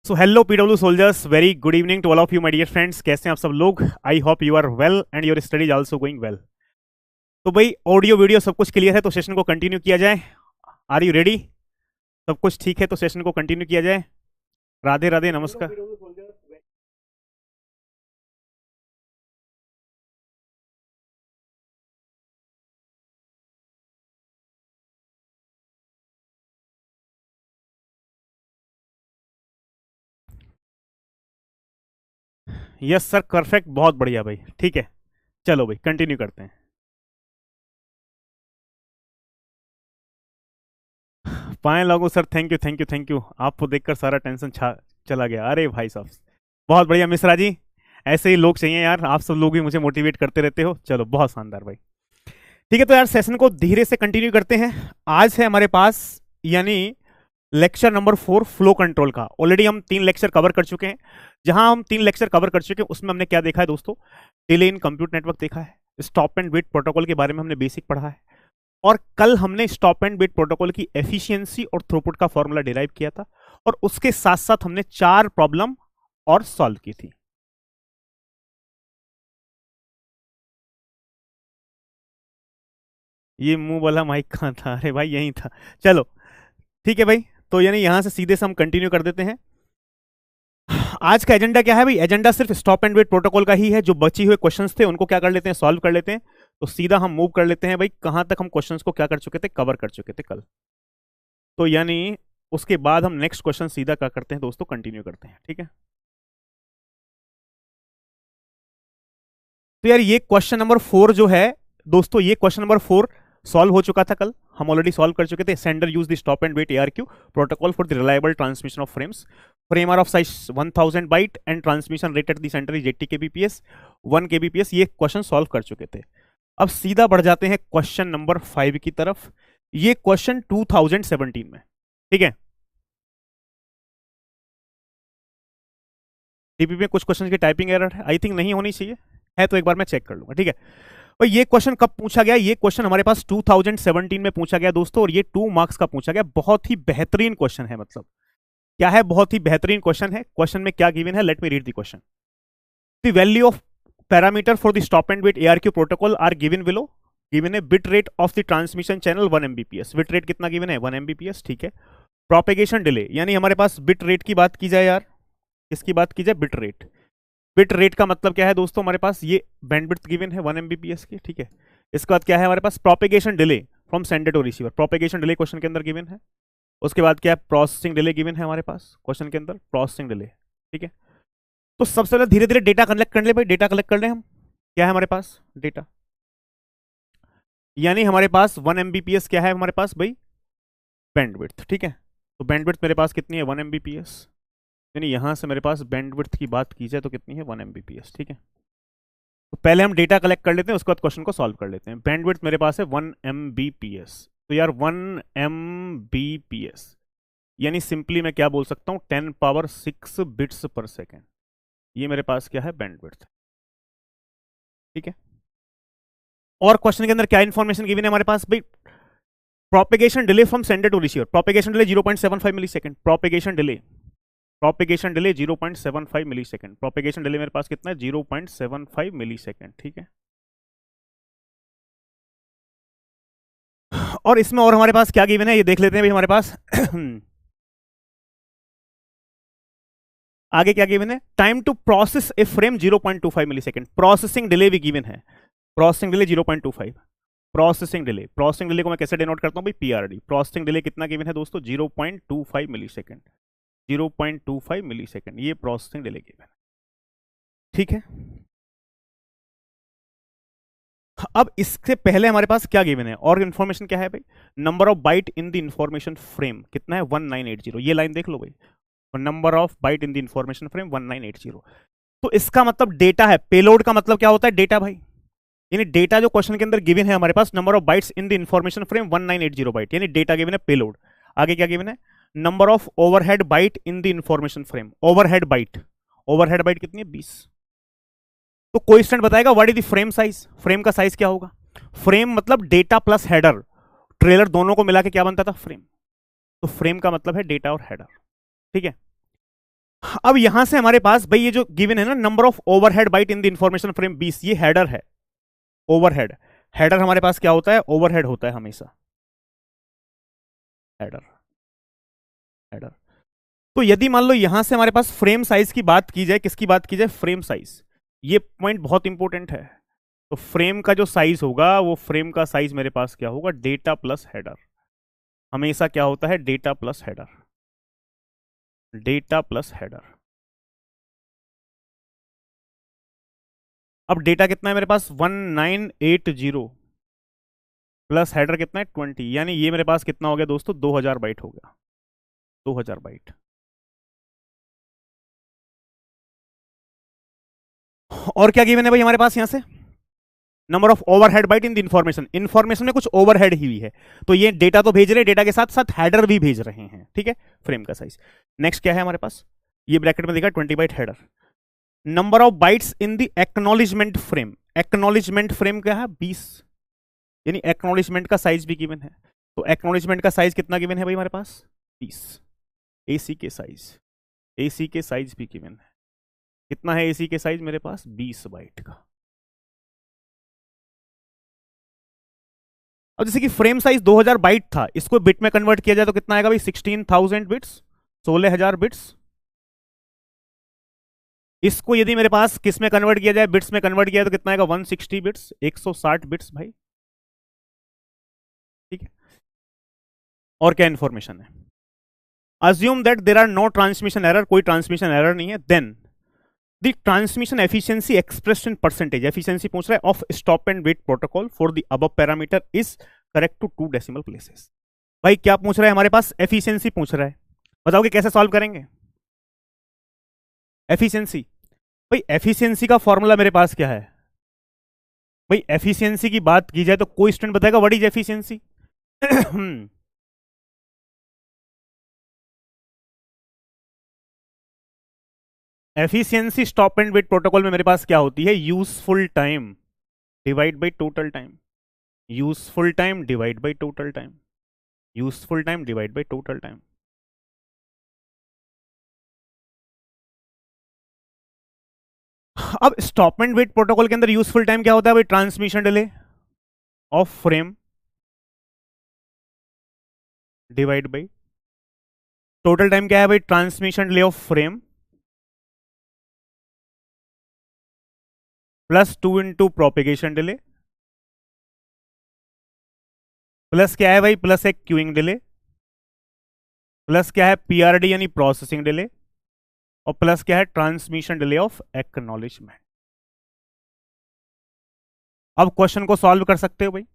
So hello PW soldiers, very good evening to all of you my dear friends. कैसे हैं आप सब लोग? I hope you are well and your studies also going well. तो भाई audio video सब कुछ क्लियर है तो सेशन को कंटिन्यू किया जाए। Are you ready? सब कुछ ठीक है तो सेशन को कंटिन्यू किया जाए। राधे राधे, नमस्कार। यस सर, परफेक्ट, बहुत बढ़िया भाई। ठीक है, चलो भाई कंटिन्यू करते हैं। पाए लागू sir, thank you thank you thank you. आपको देखकर सारा टेंशन छा चला गया। अरे भाई साहब, बहुत बढ़िया मिश्रा जी। ऐसे ही लोग चाहिए यार, आप सब लोग भी मुझे मोटिवेट करते रहते हो। चलो बहुत शानदार भाई। ठीक है, तो यार सेशन को धीरे से कंटिन्यू करते हैं। आज है हमारे पास यानी लेक्चर नंबर 4, फ्लो कंट्रोल का। ऑलरेडी हम 3 लेक्चर कवर कर चुके हैं। जहां हम 3 लेक्चर कवर कर चुके हैं उसमें हमने क्या देखा है दोस्तों? डिले इन कंप्यूट नेटवर्क देखा है, स्टॉप एंड वेट प्रोटोकॉल के बारे में हमने बेसिक पढ़ा है, और कल हमने स्टॉप एंड वेट प्रोटोकॉल की एफिशिएंसी और थ्रूपुट का फॉर्मूला डिराइव किया था, और उसके साथ साथ हमने 4 प्रॉब्लम और सॉल्व की थी। ये मुंह वाला माइक कहां था? अरे भाई यही था। चलो ठीक है भाई, तो यानी यहां से सीधे से हम कंटिन्यू कर देते हैं। आज का एजेंडा क्या है भाई? एजेंडा सिर्फ स्टॉप एंड वेट प्रोटोकॉल का ही है। जो बची हुए क्वेश्चंस थे उनको क्या कर लेते हैं, सॉल्व कर लेते हैं। तो सीधा हम मूव कर लेते हैं भाई, कहां तक हम क्वेश्चंस को क्या कर चुके थे, कवर कर चुके थे कल। तो यानी उसके बाद हम नेक्स्ट क्वेश्चन सीधा क्या करते हैं दोस्तों, कंटिन्यू करते हैं। ठीक है, तो यार ये क्वेश्चन नंबर 4 जो है दोस्तों, ये क्वेश्चन नंबर 4 सॉल्व हो चुका था कल। हम ऑलरेडी सॉल्व कर चुके थे। Sender use the stop and wait ARQ protocol for the reliable transmission of frames. Frame are of size 1000 byte and transmission rate at the centre is 80 kbps, 1 kbps। ये question solve कर चुके थे। अब सीधा बढ़ जाते हैं क्वेश्चन नंबर 5 की तरफ। ये क्वेश्चन 2017 में। ठीक है, टीपी में कुछ क्वेश्चन की टाइपिंग एरर है, आई थिंक नहीं होनी चाहिए, है तो एक बार मैं चेक कर लूंगा। ठीक है, और ये क्वेश्चन कब पूछा गया? ये क्वेश्चन हमारे पास 2017 में पूछा गया दोस्तों, और ये 2 मार्क्स का पूछा गया। बहुत ही बेहतरीन क्वेश्चन है। मतलब क्या है? बहुत ही बेहतरीन क्वेश्चन है। क्वेश्चन में क्या गिवन है, let me read the question. The value of parameter for the stop and wait ARQ protocol are given below. Given है bit rate of the transmission channel 1 mbps। Bit rate कितना given है? 1 mbps। ठीक है, propagation delay, यानी हमारे पास bit rate की बात की जाए यार, किसकी बात की जाए? Bit rate. बिट रेट का मतलब क्या है दोस्तों? हमारे पास ये बैंडविड्थ गिवन है 1 mbps की। ठीक है, इसके बाद क्या है हमारे पास? Propagation delay from sender to receiver. Propagation delay question के अंदर गिवन है। उसके बाद क्या है? प्रोसेसिंग डिले गिवन है हमारे पास क्वेश्चन के अंदर, प्रोसेसिंग डिले। ठीक है, तो सबसे पहले धीरे धीरे डेटा कलेक्ट कर ले भाई। डेटा कलेक्ट कर ले हम। क्या है हमारे पास? डेटा, यानी हमारे पास 1 mbps क्या है हमारे पास भाई? बैंडविड्थ। ठीक है, तो बैंडविड्थ मेरे पास कितनी है? 1 mbps। यानी यहां से मेरे पास बैंडविड्थ की बात की जाए तो कितनी है? 1 mbps। ठीक है, तो पहले हम डेटा कलेक्ट कर लेते हैं, उसके बाद क्वेश्चन को सॉल्व कर लेते हैं। बैंडविड्थ मेरे पास है 1 mbps। तो यार 1 mbps यानी सिंपली मैं क्या बोल सकता हूं? 10⁻6 बिट्स पर सेकेंड। ये मेरे पास क्या है? बैंडविड्थ। ठीक है, और क्वेश्चन के अंदर क्या इंफॉर्मेशन गिवन है हमारे पास भाई? Propagation delay from sender to receiver. Propagation delay 0.75 millisecond. Propagation delay 0.75 millisecond. Propagation delay मेरे पास कितना है? 0.75 मिली सेकेंड। ठीक है, और इसमें और हमारे पास क्या गिवन है ये देख लेते हैं भाई हमारे पास। आगे क्या गिवन है? Time to process a frame 0.25 millisecond. Processing delay भी गिवन है। Processing delay 0.25। प्रोसेसिंग डिले को मैं कैसे डिनोट करता हूं भाई? पीआरडी। प्रोसेसिंग डिले कितना गिवन है दोस्तों? 0.25 मिली सेकेंड। 0.25 मिली सेकेंड, ये प्रोसेसिंग डिले गिवन है। ठीक है, अब इससे पहले हमारे पास क्या गिवन है और इंफॉर्मेशन क्या है भाई? Number of bite in the information frame कितना है? 1980। ये लाइन देख लो भाई, number of bite in the information frame 1980। तो इसका मतलब डेटा है। पेलोड का मतलब क्या होता है? डेटा भाई। यानी डेटा जो क्वेश्चन के अंदर गिवन है हमारे पास, number of bytes in the information frame 1980 byte, यानी डेटा गिवन है पेलोड। आगे क्या गिवन है? Number of overhead byte in the information frame. Overhead byte कितनी है? 20। तो कोई स्टूडेंट बताएगा what is the frame size? Frame का साइज क्या होगा? फ्रेम मतलब डेटा प्लस हेडर, ट्रेलर दोनों को मिला के क्या बनता था? फ्रेम। तो फ्रेम का मतलब है डेटा और हेडर। ठीक है, अब यहां से हमारे पास भाई ये जो गिवन है ना, number of overhead byte in the information frame 20, ये हेडर है। ओवरहेड, हेडर हमारे पास क्या होता है? ओवरहेड होता है हमेशा, हेडर, हेडर। तो यदि मान लो यहां से हमारे पास फ्रेम साइज की बात की जाए, किसकी बात की जाए? Frame size. ये पॉइंट बहुत इंपॉर्टेंट है। तो फ्रेम का जो साइज होगा, वो फ्रेम का साइज मेरे पास क्या होगा? Data plus header. हमेशा क्या होता है? Data plus header, data plus header. अब डेटा कितना है मेरे पास? 1980 प्लस हेडर कितना है? 20, यानी ये मेरे पास कितना हो गया दोस्तों? 2000 बाइट हो गया, 2000 बाइट। और क्या गिवन है भाई हमारे पास? यहां से number of overhead byte in the information, information में कुछ ओवरहेड ही हुई है, तो ये डेटा तो भेज रहे हैं, डेटा के साथ साथ हेडर भी भेज रहे हैं, ठीक है। फ्रेम का साइज। नेक्स्ट क्या है हमारे पास? ये ब्रैकेट में देखा 20 byte header. Number of bytes in the acknowledgement frame, acknowledgement frame क्या है? 20, यानी एक्नॉलेजमेंट का साइज भी गिवन है। तो एक्नॉलेजमेंट का साइज कितना गिवन है भाई हमारे पास? 20। एसी के साइज, एसी के साइज भी गिवन है। कितना है एसी के साइज मेरे पास? 20 बाइट का। अब जैसे कि फ्रेम साइज 2000 बाइट था, इसको बिट में कन्वर्ट किया जाए तो कितना आएगा भाई? 16,000 बिट्स, 16,000 बिट्स। इसको यदि मेरे पास किस में कन्वर्ट किया जाए? बिट्स में कन्वर्ट किया जाए तो कितना आएगा? 160 बिट्स, 160 बिट्स भाई, ठीक है। और क्या इंफॉर्मेशन है? Assume that there are no transmission error, कोई ट्रांसमिशन एरर नहीं है, then the transmission efficiency expressed in percentage, efficiency पूछ रहा है, of stop and wait protocol for the above parameter is correct to 2 decimal places. भाई क्या पूछ रहा है हमारे पाओ? एफिशिएंसी पूछ रहा है। बताओगे कैसे सॉल्व करेंगे एफिशिएंसी? भाई एफिशिएंसी का फॉर्मूला मेरे पास क्या है? भाई एफिशिएंसी की बात की जाए तो कोई स्टूडेंट बताएगा what is efficiency? Efficiency stop and wait protocol में मेरे पास क्या होती है? Useful time divide by total time, useful time divide by total time, useful time divide by total time. अब स्टॉप एंड वेट प्रोटोकॉल के अंदर यूजफुल टाइम क्या होता है भाई? Transmission delay of frame divide by total time क्या है भाई? Transmission delay of frame plus 2 into propagation delay, plus क्या है भाई? प्लस एक क्यूइंग डिले, प्लस क्या है? पीआरडी यानी प्रोसेसिंग डिले, और प्लस क्या है? Transmission delay of acknowledgement. अब क्वेश्चन को सॉल्व कर सकते हो भाई?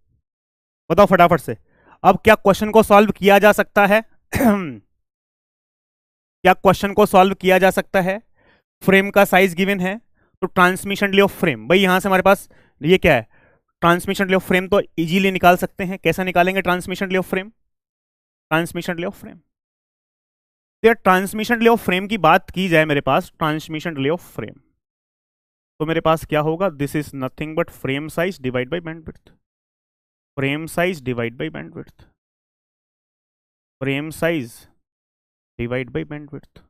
बताओ फटाफट से। अब क्या क्वेश्चन को सॉल्व किया जा सकता है? क्या क्वेश्चन को सॉल्व किया जा सकता है? फ्रेम का साइज गिवन है, तो ट्रांसमिशन डिले ऑफ फ्रेम, भाई यहां से हमारे पास ये क्या है? ट्रांसमिशन डिले ऑफ फ्रेम तो इजीली निकाल सकते हैं। कैसे निकालेंगे transmission delay of frame? Transmission delay of frame, तो ट्रांसमिशन डिले ऑफ फ्रेम की बात की जाए मेरे पास, ट्रांसमिशन डिले ऑफ फ्रेम, तो मेरे पास क्या होगा? This is nothing but frame size divide by bandwidth, frame size divide by bandwidth, frame size divide by bandwidth.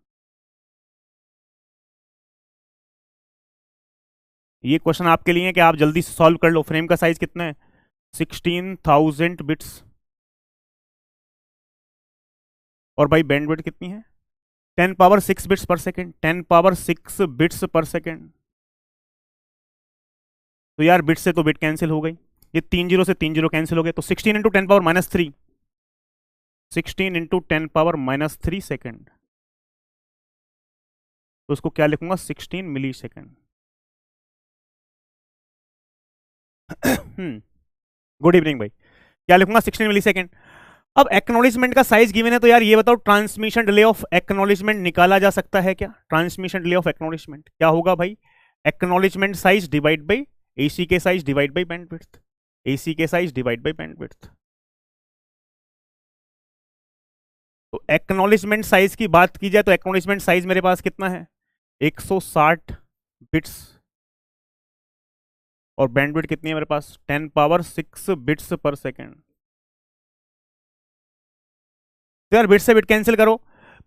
ये क्वेश्चन आपके लिए है कि आप जल्दी से सॉल्व कर लो। फ्रेम का साइज कितना है? 16,000 बिट्स, और भाई बैंडविड्थ कितनी है? 10 power 6 bits per second, 10 power 6 bits per second. तो यार बिट से तो बिट कैंसिल हो गई, ये 3 जीरो से 3 जीरो कैंसिल हो गए, तो 16 into 10 power minus 3, 16 into 10 power minus 3 second, तो उसको क्या लिखूंगा? 16 मिली सेकेंड। गुड इवनिंग भाई। क्या लिखूंगा? 16 मिली सेकेंड। अब एक्नॉलेजमेंट का साइज गिवन है, तो यार ये बताओ ट्रांसमिशन डिले ऑफ एक्नॉलेजमेंट निकाला जा सकता है क्या? ट्रांसमिशन डिले ऑफ एक्नॉलेजमेंट क्या होगा भाई? Acknowledgement size divide by AC के size divide by bandwidth, AC के साइज डिवाइड बाई बैंडविड्थ। तो एक्नॉलेजमेंट साइज की बात की जाए तो एक्नॉलेजमेंट साइज मेरे पास कितना है? 160 बिट्स, और बैंडविड्थ कितनी है मेरे पास? 10 पावर 6 बिट्स पर सेकेंड। तो यार बिट से बिट कैंसिल करो,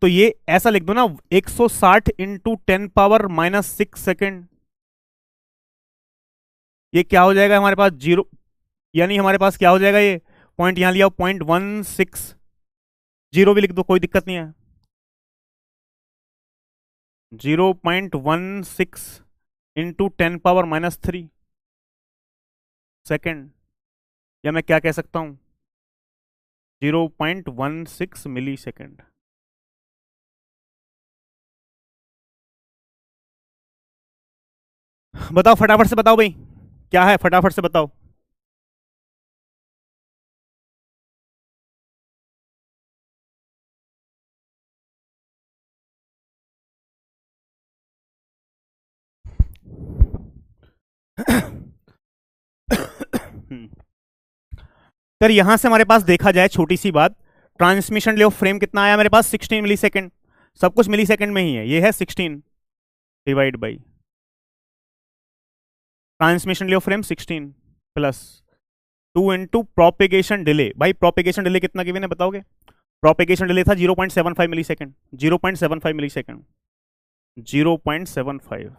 तो ये ऐसा लिख दो ना, 160 इंटू 10⁻⁻6 सेकेंड। ये क्या हो जाएगा हमारे पास, जीरो, यानी हमारे पास क्या हो जाएगा, ये पॉइंट यहां लिया, 0.160 भी लिख दो, कोई दिक्कत नहीं है। 0.16 इंटू 10⁻³ सेकेंड, या मैं क्या कह सकता हूं, 0.16 मिली सेकेंड। बताओ फटाफट से बताओ भाई, क्या है, फटाफट से बताओ। सर यहां से हमारे पास देखा जाए, छोटी सी बात, ट्रांसमिशन ले ऑफ फ्रेम कितना आया मेरे पास, 16 मिली सेकेंड। सब कुछ मिली सेकेंड में ही है, ये है 16 divide by transmission lay off frame 16 plus 2 into propagation delay. भाई प्रोपेगेशन डिले कितना गिवन है बताओगे? प्रोपेगेशन डिले था 0.75 मिली सेकेंड, 0.75 मिली सेकेंड, 0.75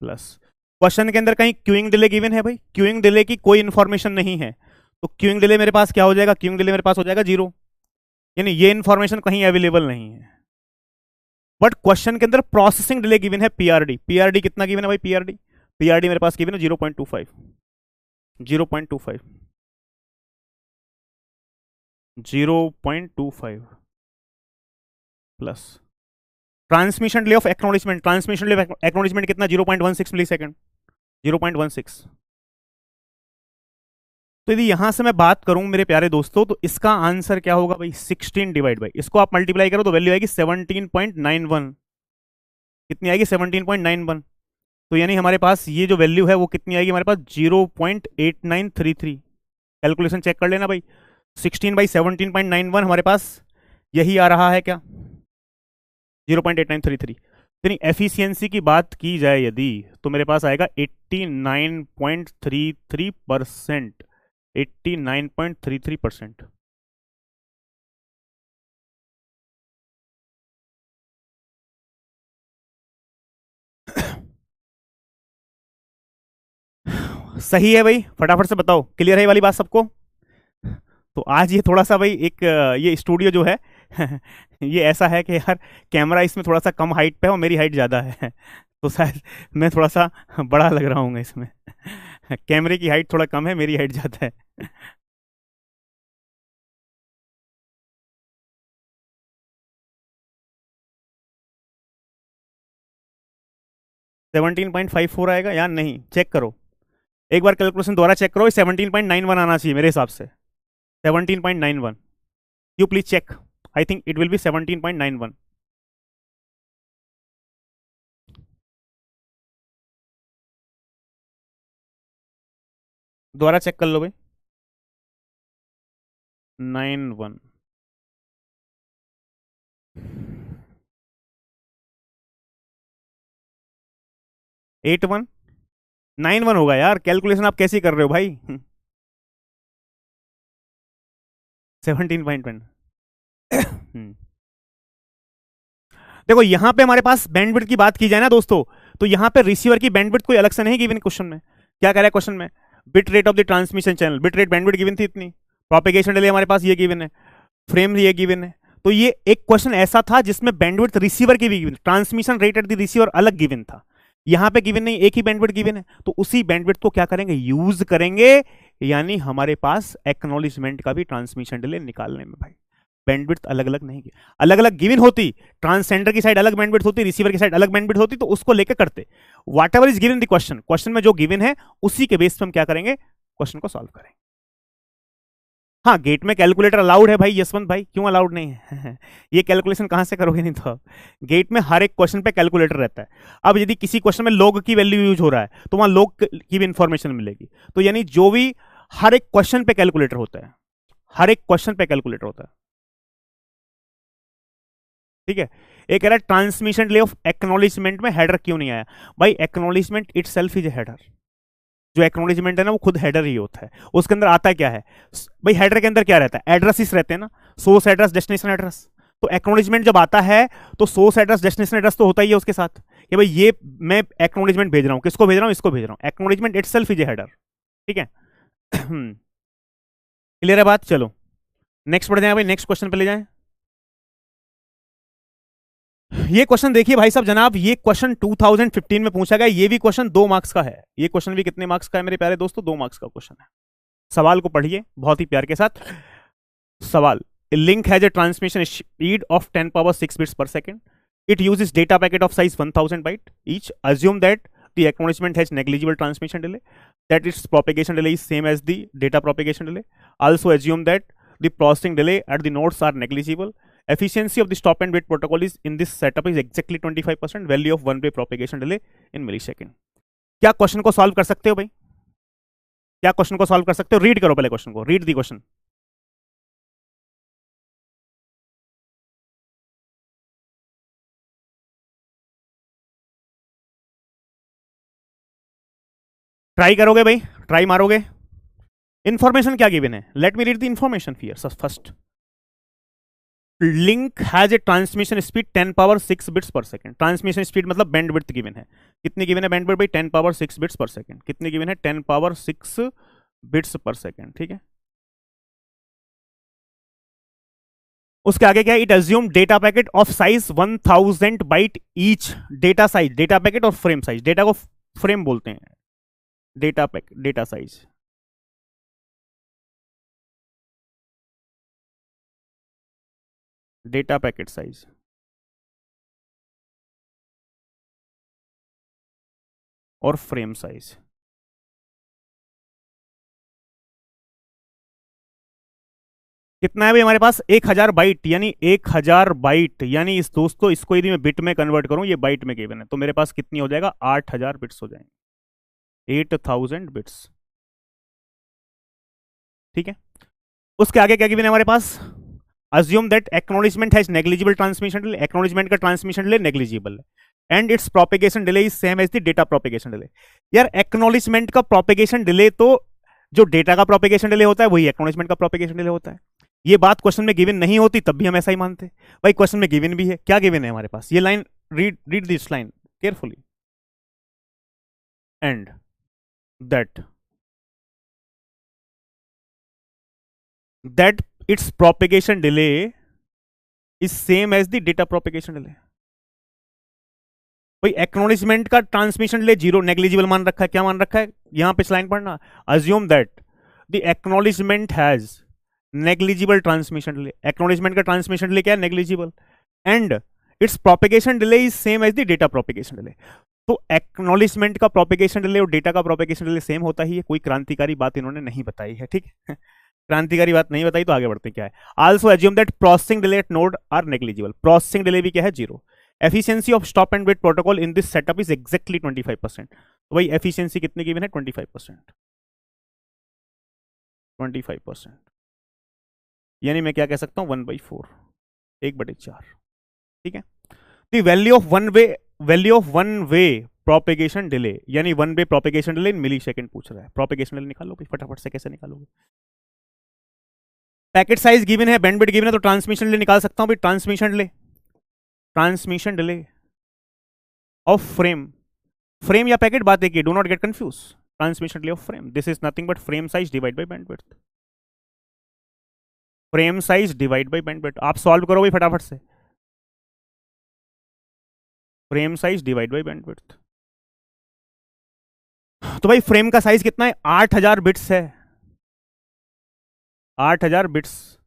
प्लस, क्वेश्चन के अंदर कहीं क्यूइंग डिले गिवन है भाई? क्यूइंग डिले की कोई इंफॉर्मेशन नहीं है, तो क्यूइंग डिले मेरे पास क्या हो जाएगा, क्यूइंग डिले मेरे पास हो जाएगा 0, यानी ये इंफॉर्मेशन कहीं अवेलेबल नहीं है। बट क्वेश्चन के अंदर प्रोसेसिंग डिले गिवन है पीआरडी। पीआरडी कितना गिवन है भाई? पीआरडी, पीआरडी मेरे पास गिवन है 0.25, 0.25, 0.25 plus transmission delay of acknowledgement. Transmission delay of acknowledgement कितना, 0.16 मिली सेकेंड, 0.16। तो यदि यहां से मैं बात करूं मेरे प्यारे दोस्तों, तो इसका आंसर क्या होगा भाई, 16 डिवाइड बाई, इसको आप मल्टीप्लाई करो तो वैल्यू आएगी 17.91। कितनी आएगी? 17.91। तो यानी हमारे पास ये जो वैल्यू है वो कितनी आएगी हमारे पास, 0.8933। कैलकुलेशन चेक कर लेना भाई, 16/17.91 हमारे पास यही आ रहा है क्या, 0.8933। यानी एफिशिएंसी की बात की जाए यदि, तो मेरे पास आएगा 89.33%, 89.33%। सही है भाई, फटाफट से बताओ, क्लियर है ये वाली बात सबको? तो आज ये थोड़ा सा भाई एक ये स्टूडियो जो है ये ऐसा है कि यार कैमरा इसमें थोड़ा सा कम हाइट पे है और मेरी हाइट ज़्यादा है तो शायद मैं थोड़ा सा बड़ा लग रहा हूँ इसमें कैमरे की हाइट थोड़ा कम है, मेरी हाइट ज़्यादा है 17.54 आएगा या नहीं, चेक करो एक बार, कैलकुलेशन दोबारा चेक करो, 17.91 आना चाहिए मेरे हिसाब से, 17.91। You please check, I think it will be 17.91। दोबारा चेक कर लो भाई, 91, 81, 91 होगा यार, कैलकुलेशन आप कैसी कर रहे हो भाई 17.1 देखो यहां पे हमारे पास बैंडविड्थ की बात की जाए ना दोस्तों, तो यहां पे रिसीवर की बैंडविड्थ कोई अलग से नहीं गिवन क्वेश्चन में। क्या कह रहा है क्वेश्चन में, bit rate of the transmission channel, bit rate bandwidth given थी इतनी, प्रोपेगेशन डिले हमारे पास ये गिवन है, फ्रेम ये गिवन है। तो ये एक क्वेश्चन ऐसा था जिसमें बैंडविड्थ रिसीवर की भी given, transmission rate at the receiver अलग गिवन था, यहां पे गिवन नहीं, एक ही बैंडविड्थ गिवन है, तो उसी बैंडविड्थ को क्या करेंगे, यूज करेंगे, यानी हमारे पास एक्नॉलेजमेंट का भी ट्रांसमिशन डिले निकालने में भाई बैंडविड्थ अलग अलग नहीं, अलग अलग गिवन होती, ट्रांससेंडर की साइड अलग बैंडविड्थ होती, रिसीवर की साइड अलग बैंडविड्थ होती, तो उसको लेकर करते, what ever is given the question, question में जो गिवन है उसी के बेस पे हम क्या करेंगे, क्वेश्चन को सॉल्व करेंगे। हाँ गेट में कैलकुलेटर अलाउड है भाई यशवंत भाई, क्यों अलाउड नहीं है ये कैलकुलेशन कहां से करोगे, नहीं तो गेट में हर एक क्वेश्चन पे कैलकुलेटर रहता है। अब यदि किसी क्वेश्चन में लोग की वैल्यू यूज हो रहा है तो वहां लोग की भी इंफॉर्मेशन मिलेगी, तो यानी जो भी हर एक क्वेश्चन पे कैलकुलेटर होता है, हर एक क्वेश्चन पे कैलकुलेटर होता है, ठीक है। एक कह रहा है ट्रांसमिशन डिले ऑफ एक्नॉलेजमेंट में हेडर क्यों नहीं आया, भाई acknowledgement itself is a header, जो एक्नॉलेजमेंट है ना वो खुद हेडर ही होता है। उसके अंदर आता क्या है भाई, हेडर के अंदर क्या रहता है, एड्रेसेस रहते हैं ना, सोर्स एड्रेस डेस्टिनेशन एड्रेस। तो एक्नॉलेजमेंट जब आता है तो सोर्स एड्रेस डेस्टिनेशन एड्रेस तो होता ही है उसके साथ, कि भाई ये मैं एक्नॉलेजमेंट भेज रहा हूं, किसको भेज रहा हूं, इसको भेज रहा हूं। Acknowledgement itself is a header, ठीक है। क्लियर है बात, चलो नेक्स्ट बढ़ जाए भाई, नेक्स्ट क्वेश्चन पे ले जाएं। ये क्वेश्चन देखिए भाई साहब जनाब, ये क्वेश्चन 2015 में पूछा गया, ये भी क्वेश्चन 2 मार्क्स का है। ये क्वेश्चन भी कितने मार्क्स का है मेरे प्यारे दोस्तों, 2 मार्क्स का क्वेश्चन है। सवाल को पढ़िए बहुत ही प्यार के साथ। सवाल, link has a transmission speed of 10 power 6 bits per second, it uses data packet of size 1000 byte each, assume that the acknowledgement has negligible transmission delay, that its propagation delay is same as the data propagation delay, also assume that the processing delay at the nodes are negligible, efficiency of the stop and wait protocol is in this setup is exactly 25%, value of one way propagation delay in millisecond। क्या question को solve कर सकते हो भाई, क्या question को solve कर सकते हो, रीड करो पहले क्वेश्चन को, रीड दी क्वेश्चन। ट्राई करोगे भाई, ट्राई मारोगे। इंफॉर्मेशन क्या गिवन है, let me read the information first. Link has a transmission speed 10 power 6 bits per second, transmission speed मतलब बैंडविड्थ गिवन है, कितनी गिवन है बैंडविड्थ भाई, 10 पावर 6 बिट्स पर सेकंड, कितनी गिवन है 10 पावर 6 बिट्स पर सेकंड, ठीक है। उसके आगे क्या है, it assume data packet of size 1000 byte each, data size, data packet और फ्रेम साइज, डेटा को फ्रेम बोलते हैं, data packet, data size, data packet size और फ्रेम साइज। कितना है भाई हमारे पास, 1000 बाइट, यानी 1000 बाइट, यानी इस दोस्तों इसको यदि मैं बिट में कन्वर्ट करूं, ये बाइट में गिवन है, तो मेरे पास कितनी हो जाएगा, 8000 बिट्स हो जाएंगे, 8000 बिट्स, ठीक है। उसके आगे क्या गिवन है हमारे पास, assume that acknowledgement has negligible transmission delay, acknowledgement का ट्रांसमिशन डिले नेग्लिजिबल है, and its propagation delay is same as the data propagation delay. यार एक्नॉलेजमेंट का प्रोपेगेशन डिले तो जो डेटा का प्रोपेगेशन डिले होता है वही एक्नॉलेजमेंट का प्रोपेगेशन डिले होता है। ये बात क्वेश्चन में गिवन नहीं होती तब भी हम ऐसा ही मानते भाई, क्वेश्चन में गिवन भी है, क्या गिवन है हमारे पास, ये line read this line carefully, and that its propagation delay is same as the data propagation delay। भाई एक्नॉलेजमेंट का ट्रांसमिशन डिले जीरो नेग्लिजिबल मान रखा है, क्या मान रखा है, यहां पे लाइन पढ़ना, assume that the acknowledgement has negligible transmission delay, acknowledgement का ट्रांसमिशन डिले क्या है, negligible, and its propagation delay is same as the data propagation delay. तो एक्नॉलेजमेंट का प्रोपेगेशन डिले और डेटा का प्रोपेगेशन डिले सेम होता ही है, कोई क्रांतिकारी बात इन्होंने नहीं बताई है, ठीक है। क्रांतिकारी बात नहीं बताई तो आगे बढ़ते क्या है, also assume that processing delay at node are negligible, processing delay भी क्या है, zero, efficiency of stop and wait protocol in this setup is exactly 25%। तो भाई एफिशिएंसी कितनी गिवन है, 25%, 25%, यानी मैं क्या कह सकता हूं 1/4, 1/4, ठीक है। The value of one way propagation delay, यानी one way propagation delay in millisecond पूछ रहा है, प्रोपेगेशन डिले निकालो भाई फटाफट से, कैसे निकालोगे, पैकेट साइज गिवन है, बैंडविड्थ गिवन है, तो ट्रांसमिशन डिले निकाल सकता हूं भाई, ट्रांसमिशन डिले ऑफ फ्रेम या पैकेट बात देखिए, do not get confuse, transmission delay of frame, this is nothing but frame size divide by bandwidth, frame size divide by bandwidth. आप सॉल्व करो भाई फटाफट से, frame size divide by bandwidth, तो भाई फ्रेम का साइज कितना है, 8000 बिट्स है, 8000 बिट्स,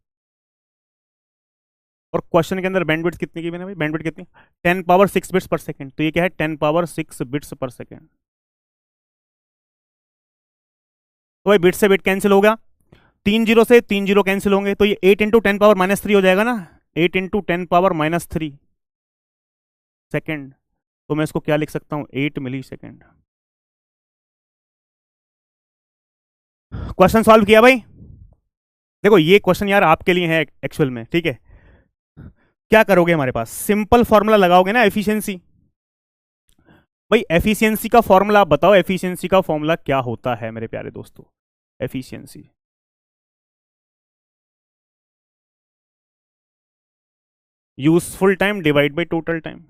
और क्वेश्चन के अंदर बैंडविड्थ कितनी की मैंने भाई, बैंडविड्थ कितनी, 10 पावर 6 बिट्स पर सेकंड, तो ये क्या है 10 पावर 6 बिट्स पर सेकंड। तो भाई बिट से बिट कैंसिल हो गया, 3 जीरो से 3 जीरो कैंसिल होंगे, तो ये 8 इंटू 10 पावर -3 हो जाएगा ना, 8 इंटू 10 पावर -3 सेकेंड, तो मैं इसको क्या लिख सकता हूं, 8 मिली सेकेंड। क्वेश्चन सॉल्व किया भाई, देखो ये क्वेश्चन यार आपके लिए है एक्चुअल में, ठीक है। क्या करोगे, हमारे पास सिंपल फॉर्मूला लगाओगे ना एफिशिएंसी, भाई एफिशिएंसी का फॉर्मूला आप बताओ, एफिशिएंसी का फॉर्मूला क्या होता है मेरे प्यारे दोस्तों? Efficiency, useful time divide by total time,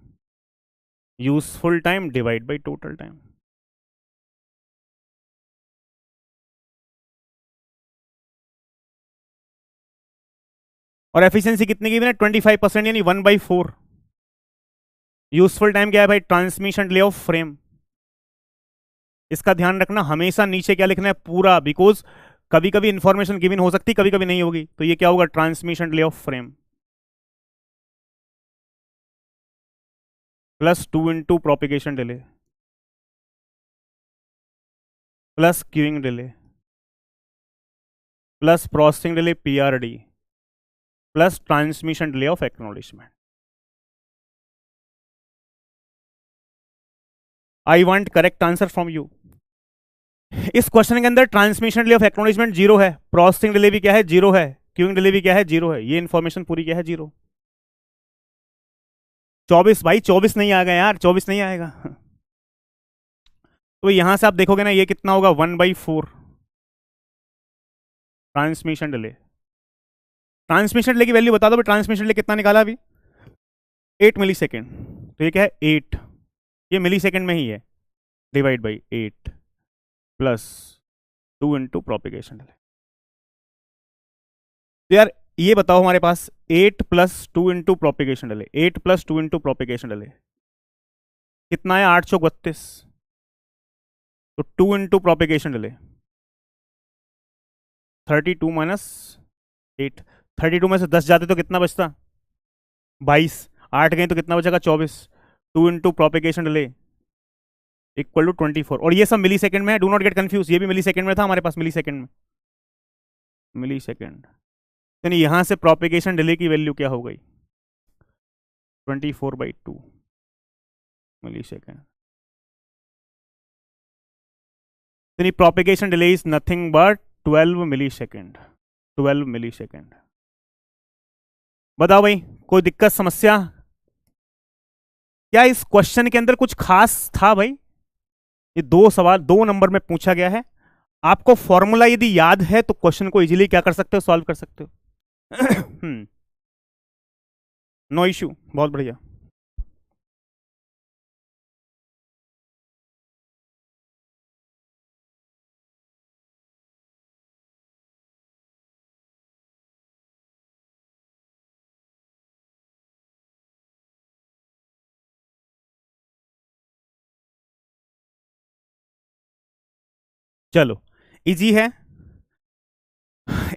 useful time divide by total time. और एफिशिएंसी कितनी की है? 25%, यानी 1/4। यूजफुल टाइम क्या है भाई? Transmission delay of frame. इसका ध्यान रखना, हमेशा नीचे क्या लिखना है? पूरा, बिकॉज कभी कभी इंफॉर्मेशन गिवन हो सकती, कभी कभी नहीं होगी, तो ये क्या होगा? Transmission delay of frame plus 2 into propagation delay plus queuing delay plus processing delay PRD plus transmission delay of acknowledgement. I want correct answer from you. इस क्वेश्चन के अंदर transmission delay of acknowledgement zero है, processing delay भी क्या है? Zero है, queuing delay भी क्या है? जीरो है। ये इंफॉर्मेशन पूरी क्या है? जीरो। 24 भाई, 24 नहीं आ गया यार, 24 नहीं आएगा। तो यहां से आप देखोगे ना, ये कितना होगा? 1/4 ट्रांसमिशन डिले। ट्रांसमिशन डिले की वैल्यू बता दो भाई, ट्रांसमिशन डिले कितना निकाला अभी? 8 मिली सेकेंड। तो ये क्या है? 8, ये मिली सेकेंड में ही है, divide by 8 plus 2 into propagation delay. तो यार ये बताओ, हमारे पास 8 plus 2 into propagation delay, 8 plus 2 into propagation delay कितना है? 832। तो 2 इंटू प्रोपिगेशन डिले 32 माइनस 8, 32 में से 10 जाते तो कितना बचता? 22। 8 गए तो कितना बचेगा? 24। 2 into propagation delay equal to 24। और ये सब मिली सेकंड में है, डू नॉट गेट कंफ्यूज, ये भी मिली सेकंड में था हमारे पास, मिली सेकंड में, मिली सेकंड। यानी यहां से प्रोपिगेशन डिले की वैल्यू क्या हो गई? 24/2 मिली सेकेंड। यानी propagation delay is nothing but 12 millisecond, 12 millisecond. बताओ भाई, कोई दिक्कत, समस्या? क्या इस क्वेश्चन के अंदर कुछ खास था भाई? ये दो सवाल 2 नंबर में पूछा गया है। आपको फॉर्मूला यदि याद है तो क्वेश्चन को इजीली क्या कर सकते हो? सॉल्व कर सकते हो। नो इश्यू, बहुत बढ़िया। चलो, इजी है,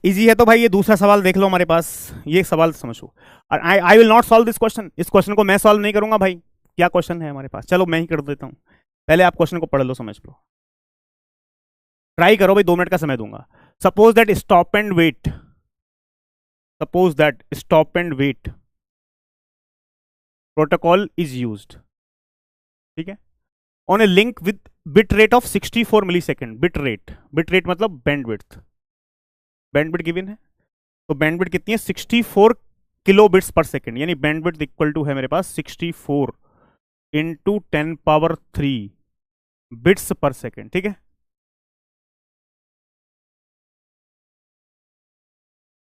इजी है तो भाई ये दूसरा सवाल देख लो हमारे पास। ये सवाल समझो, और I will not solve this question, इस क्वेश्चन को मैं सॉल्व नहीं करूंगा भाई। क्या क्वेश्चन है हमारे पास? चलो मैं ही कर देता हूं, पहले आप क्वेश्चन को पढ़ लो, समझ लो, ट्राई करो भाई, 2 मिनट का समय दूंगा। Suppose that stop and wait, suppose that stop and wait protocol is used, ठीक है, on a link with bit rate of 64 millisecond. Bit rate मतलब बैंडविड्थ, बैंडविड्थ गिवन है, तो बैंडविड्थ कितनी है? 64 किलो बिट्स पर सेकेंड, यानी bandwidth equal to है मेरे पास 64 into 10 power 3 bits per second, ठीक है।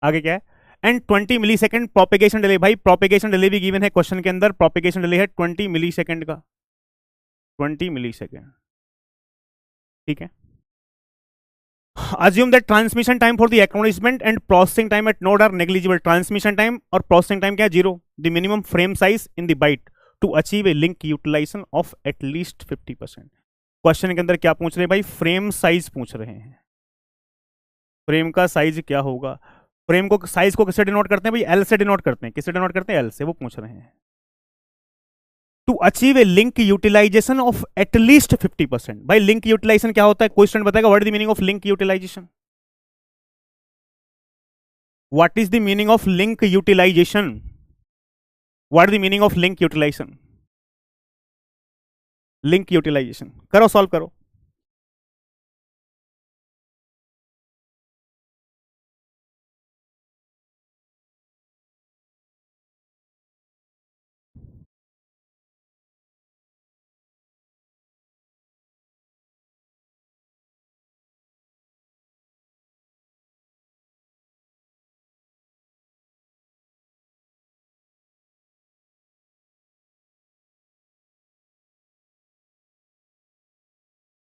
आगे क्या है? And 20 millisecond propagation delay. भाई प्रोपिगेशन डिले भी गिवन है क्वेश्चन के अंदर, प्रोपिगेशन डिले है 20 मिली सेकेंड का, 20 मिली सेकेंड, ठीक है। Assume that transmission time for the acknowledgement and processing time at node are negligible. Transmission time और processing time क्या है? Zero. The minimum frame size in the byte to achieve a link utilization of at least 50%. Question के अंदर क्या पूछ रहे हैं भाई? फ्रेम साइज पूछ रहे हैं। फ्रेम का साइज क्या होगा? फ्रेम को, साइज को किससे डिनोट करते हैं भाई? एल से डिनोट करते हैं। किससे डिनोट करते हैं? एल से। वो पूछ रहे हैं to achieve a link utilization of at least 50%। भाई लिंक यूटिलाइजेशन क्या होता है? कोई स्टूडेंट बताएगा what is the meaning of link utilization? What is the meaning of link utilization? What is the meaning of link utilization? Link utilization करो, solve करो।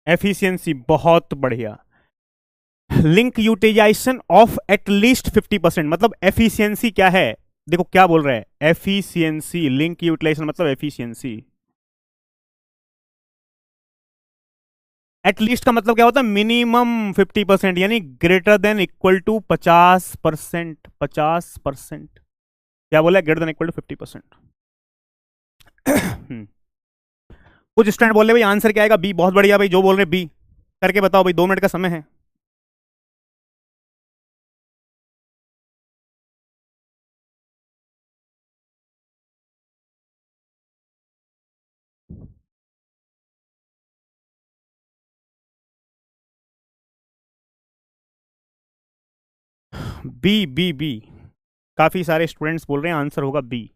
Efficiency, बहुत बढ़िया। लिंक यूटिलाइजेशन ऑफ एटलीस्ट 50%, मतलब एफिशिएंसी क्या है, देखो क्या बोल रहा है, एफिशिएंसी, लिंक यूटिलाइजेशन मतलब एफिशिएंसी। एटलीस्ट का मतलब क्या होता है, मिनिमम 50%, यानी ग्रेटर देन इक्वल टू 50%, 50%। क्या बोला, ग्रेटर देन इक्वल टू 50%। कुछ स्टूडेंट बोल रहे भाई आंसर क्या आएगा, बी। बहुत बढ़िया भाई, जो बोल रहे बी करके बताओ भाई, 2 मिनट का समय है। बी बी बी, काफी सारे स्टूडेंट्स बोल रहे हैं आंसर होगा बी।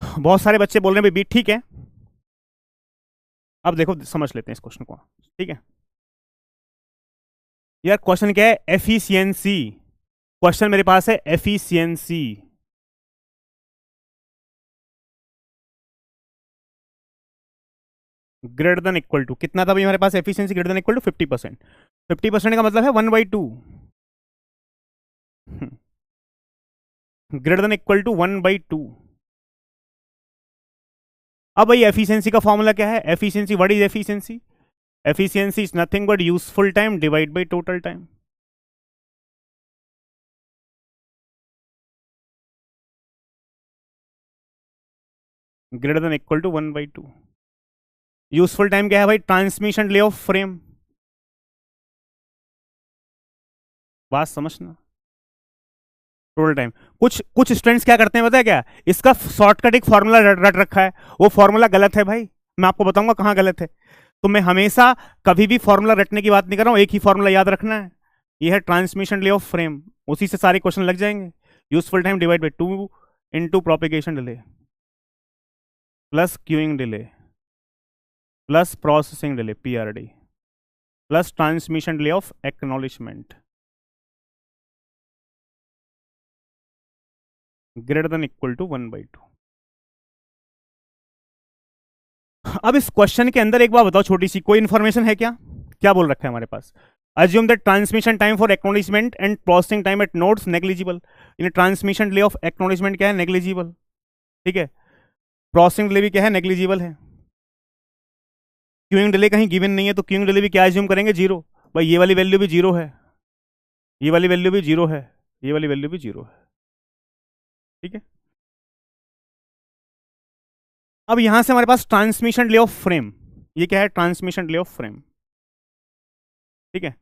बहुत सारे बच्चे बोल रहे हैं भाई बी, ठीक है। अब देखो समझ लेते हैं इस क्वेश्चन को, ठीक है। यार क्वेश्चन क्या है, एफिशिएंसी। क्वेश्चन मेरे पास है efficiency. Greater than equal to कितना था भाई हमारे पास, efficiency greater than equal to 50%। 50% का मतलब है 1/2, ग्रेटर देन इक्वल टू 1/2। अब भाई एफिशिएंसी का फॉर्मूला क्या है, efficiency, what is efficiency, efficiency is nothing but useful time divide by total time. Greater than equal to 1/2। Useful time क्या है भाई, ट्रांसमिशन डिले ऑफ फ्रेम। बात समझना, टोटल टाइम। कुछ कुछ स्टूडेंट्स क्या करते हैं पता है क्या, इसका शॉर्टकट एक फॉर्मूला रट रखा है, वो फॉर्मूला गलत है भाई। मैं आपको बताऊंगा कहां गलत है। तो मैं हमेशा कभी भी फॉर्मूला रटने की बात नहीं कर रहा हूं, एक ही फॉर्मूला याद रखना है, ये है ट्रांसमिशन डिले ऑफ फ्रेम, उसी से सारे क्वेश्चन लग जाएंगे। Useful time divide by 2 into propagation delay plus queuing delay plus processing delay PRD plus transmission delay of acknowledgement greater than equal to 1/2। अब इस क्वेश्चन के अंदर एक बात बताओ, छोटी सी कोई इंफॉर्मेशन है क्या, क्या बोल रखा है हमारे पास, assume that transmission time for acknowledgement and processing time at nodes negligible। In transmission delay of acknowledgement क्या है, नेग्लिजिबल, ठीक है। प्रोसेसिंग डिले भी क्या है, नेग्लिजिबल है। क्यूइंग डिले कहीं गिवन नहीं है, तो क्यूइंग डिले भी क्या एज्यूम करेंगे, जीरो। भाई ये वाली वैल्यू भी जीरो है, ये वाली वैल्यू भी जीरो है, ये वाली वैल्यू भी जीरो है, ठीक है। अब यहां से हमारे पास ट्रांसमिशन डिले ऑफ फ्रेम, ये क्या है, ट्रांसमिशन डिले ऑफ फ्रेम, ठीक है।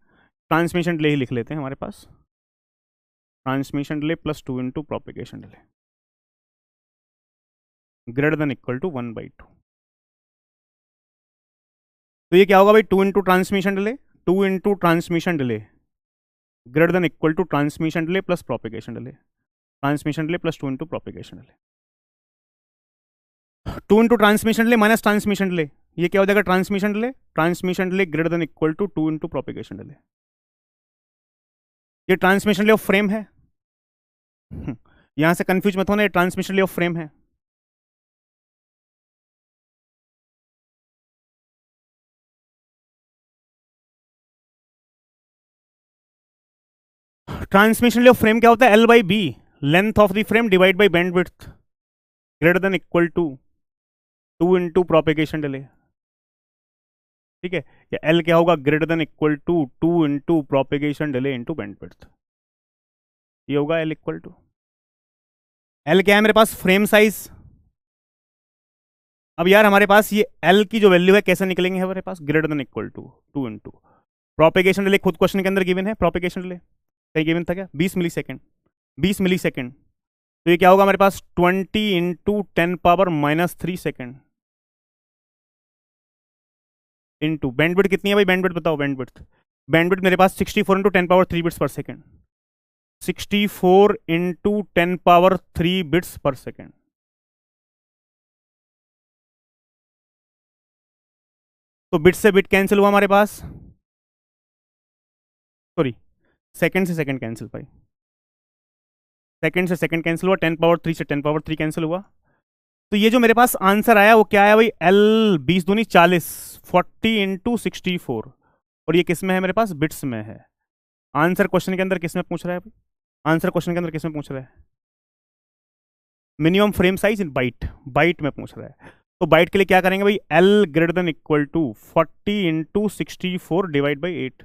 ट्रांसमिशन डिले ही लिख लेते हैं हमारे पास, transmission delay plus 2 into propagation delay greater than equal to 1/2। तो ये क्या होगा भाई, 2 into transmission delay, 2 into transmission delay greater than equal to transmission delay plus propagation delay, transmission delay plus 2 into propagation delay, 2 into transmission delay minus transmission delay, ये क्या हो जाएगा, transmission delay, transmission delay greater than equal to 2 into propagation delay. ये transmission delay of frame है, यहां से confuse मत होना, ये ट्रांसमिशन डिले ऑफ फ्रेम है। ट्रांसमिशन डिले ऑफ फ्रेम क्या होता है, L/B, length of the frame divide by bandwidth greater than equal to 2 into propagation delay, ठीक है। या L क्या होगा, greater than equal to 2 into propagation delay into bandwidth, ये होगा L इक्वल टू। L क्या है मेरे पास, फ्रेम साइज। अब यार हमारे पास ये L की जो वैल्यू है कैसे निकलेंगे हमारे पास, greater than equal to 2 into propagation delay, खुद क्वेश्चन के अंदर गिवन है प्रोपिगेशन डिले, कहीं गिवन था क्या, 20 मिली सेकेंड, 20 मिली सेकेंड। तो ये क्या होगा हमारे पास, 20 into 10 power -3 second, into bandwidth कितनी है भाई, बैंडविड्थ बताओ, बैंडविड्थ बैंडविड्थ मेरे पास 64 into 10 power 3 bits per second, 64 into 10 power 3 bits per second. तो बिट से बिट कैंसिल हुआ हमारे पास, सॉरी सेकंड से सेकंड कैंसिल भाई, सेकंड से सेकंड कैंसिल हुआ, 10 पावर 3 से 10 पावर 3 कैंसिल हुआ। तो ये जो मेरे पास आंसर आया वो क्या है भाई, एल 20 दूनी 40, 40 इंटू 64, और ये किस में है मेरे पास, बिट्स में है। आंसर क्वेश्चन के अंदर किस में पूछ रहा है भाई, आंसर क्वेश्चन के अंदर किस में पूछ रहा है, minimum frame size in byte, byte में पूछ रहा है। तो बाइट के लिए क्या करेंगे भाई, L greater than equal to 40 into 64 divide by 8।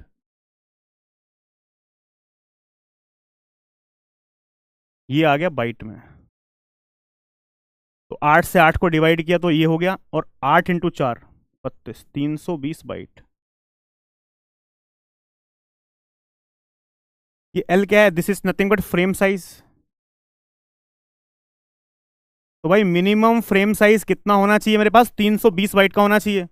ये आ गया बाइट में। तो 8 से 8 को डिवाइड किया तो ये हो गया, और 8 इंटू 4 32, 320 बाइट। ये एल क्या है, this is nothing but frame size. तो भाई मिनिमम फ्रेम साइज कितना होना चाहिए मेरे पास, 320 बाइट का होना चाहिए।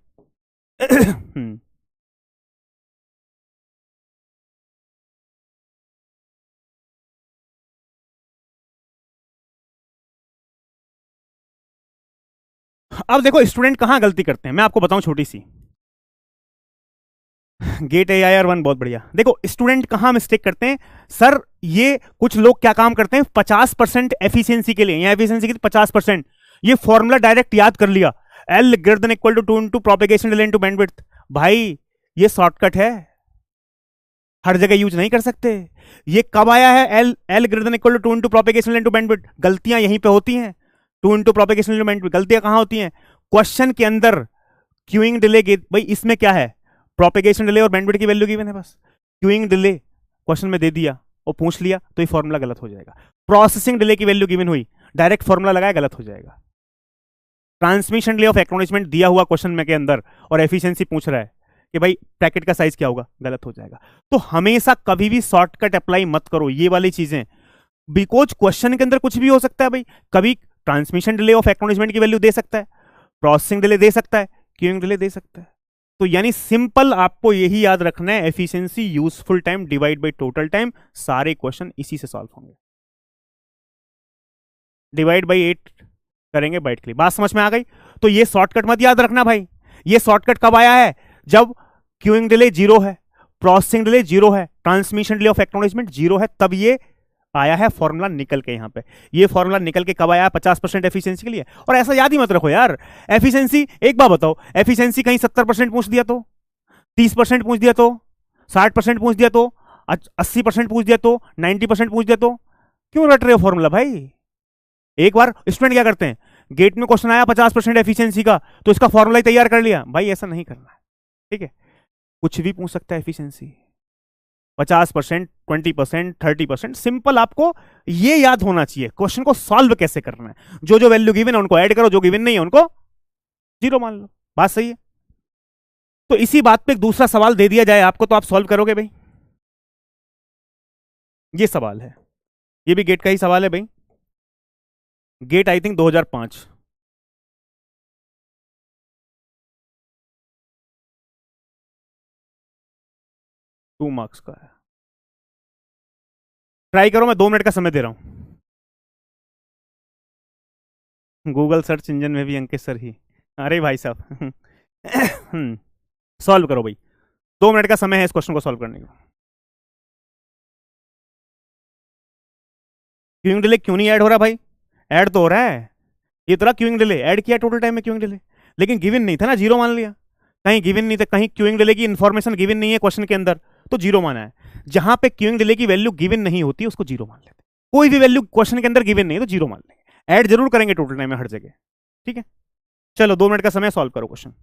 अब देखो स्टूडेंट कहां गलती करते हैं, मैं आपको बताऊं छोटी सी। GATE A I R one बहुत बढ़िया। देखो स्टूडेंट कहां मिस्टेक करते हैं, सर ये कुछ लोग क्या काम करते हैं, 50% एफिशिएंसी के लिए, या एफिशिएंसी की 50%, ये फॉर्मूला डायरेक्ट याद कर लिया, L greater than equal to 2 into propagation delay into bandwidth. भाई ये शॉर्टकट है, हर जगह यूज नहीं कर सकते। ये कब आया है, L L greater than equal to 2 into propagation delay into bandwidth. गलतियां यहीं पे होती हैं, 2 इंटू प्रोपेगेशन डिले बैंडविड्थ, गलतियां कहां होती हैं, क्वेश्चन के अंदर क्यूइंग डिले। भाई इसमें क्या है, प्रोपेगेशन डिले और बैंडविड्थ की वैल्यू गिवन है बस, क्यूइंग डिले क्वेश्चन में दे दिया और पूछ लिया तो ये फॉर्मूला गलत हो जाएगा। प्रोसेसिंग डिले की वैल्यू गिवन हुई, डायरेक्ट फॉर्मूला लगाया, गलत हो जाएगा। ट्रांसमिशन डिले ऑफ एक्नॉलेजमेंट दिया हुआ क्वेश्चन में के अंदर और एफिशिएंसी पूछ रहा है कि भाई पैकेट का साइज क्या होगा, गलत हो जाएगा। तो हमेशा कभी भी शॉर्टकट अप्लाई मत करो ये वाली चीजें, बिकॉज क्वेश्चन के अंदर कुछ भी हो सकता है भाई। कभी ट्रांसमिशन डिले ऑफ एक्नॉलेजमेंट की वैल्यू दे सकता है, प्रोसेसिंग डिले दे सकता है, क्यूइंग डिले दे सकता है। तो यानी सिंपल आपको यही याद रखना है, efficiency useful time divide by total time, सारे क्वेश्चन इसी से सॉल्व होंगे। डिवाइड बाई 8 करेंगे बाइट के लिए, बात समझ में आ गई। तो ये शॉर्टकट मत याद रखना भाई, ये शॉर्टकट कब आया है, जब क्यूइंग डिले 0 है, प्रोसेसिंग डिले 0 है, ट्रांसमिशन डिले ऑफ एक्नॉलेजमेंट 0 है, तब ये आया है फॉर्मूला निकल के। यहां पे ये फॉर्मूला निकल के कब आया है, 50% एफिशिएंसी के लिए। और ऐसा याद ही मत रखो यार, एफिशिएंसी एक बार बताओ, एफिशिएंसी कहीं 70% पूछ दिया तो, 30% पूछ दिया तो, 60% पूछ दिया तो, 80% पूछ दिया तो, 90% पूछ दिया तो, क्यों रट रहे हो फॉर्मूला भाई। एक बार स्टूडेंट क्या करते हैं, गेट में क्वेश्चन आया 50% एफिशिएंसी का, तो इसका फॉर्मूला ही तैयार कर लिया। भाई ऐसा नहीं करना है, ठीक है। कुछ भी पूछ सकता है एफिशिएंसी, 50%, 20%, 30%, सिंपल आपको ये याद होना चाहिए क्वेश्चन को सॉल्व कैसे करना है। जो जो वैल्यू गिवन है उनको ऐड करो, जो गिवन नहीं है उनको जीरो मान लो, बात सही है। तो इसी बात पे एक दूसरा सवाल दे दिया जाए आपको, तो आप सॉल्व करोगे भाई। ये सवाल है, ये भी गेट का ही सवाल है भाई, गेट आई थिंक 2005, 2 मार्क्स का है। ट्राई करो, मैं 2 मिनट का समय दे रहा हूं। गूगल सर्च इंजन में भी अंकित सर ही, अरे भाई साहब। सॉल्व करो भाई, 2 मिनट का समय है इस क्वेश्चन को सॉल्व करने का। क्यूइंग डिले क्यों नहीं ऐड हो रहा भाई, ऐड तो हो रहा है, ये तो क्यूइंग डिले ऐड किया टोटल टाइम में क्यूइंग डिले, लेकिन गिवन नहीं था ना, जीरो मान लिया। कहीं गिवन नहीं था, कहीं क्यूइंग डिले की इंफॉर्मेशन गिवन नहीं है क्वेश्चन के अंदर, तो जीरो माना है। जहां पे क्यूइंग डिले की वैल्यू गिवन नहीं होती उसको जीरो मान लेते, कोई भी वैल्यू क्वेश्चन के अंदर गिवन नहीं है तो जीरो मान लेंगे, ऐड जरूर करेंगे टोटल टाइम में हर जगह, ठीक है। चलो 2 मिनट का समय, सॉल्व करो क्वेश्चन।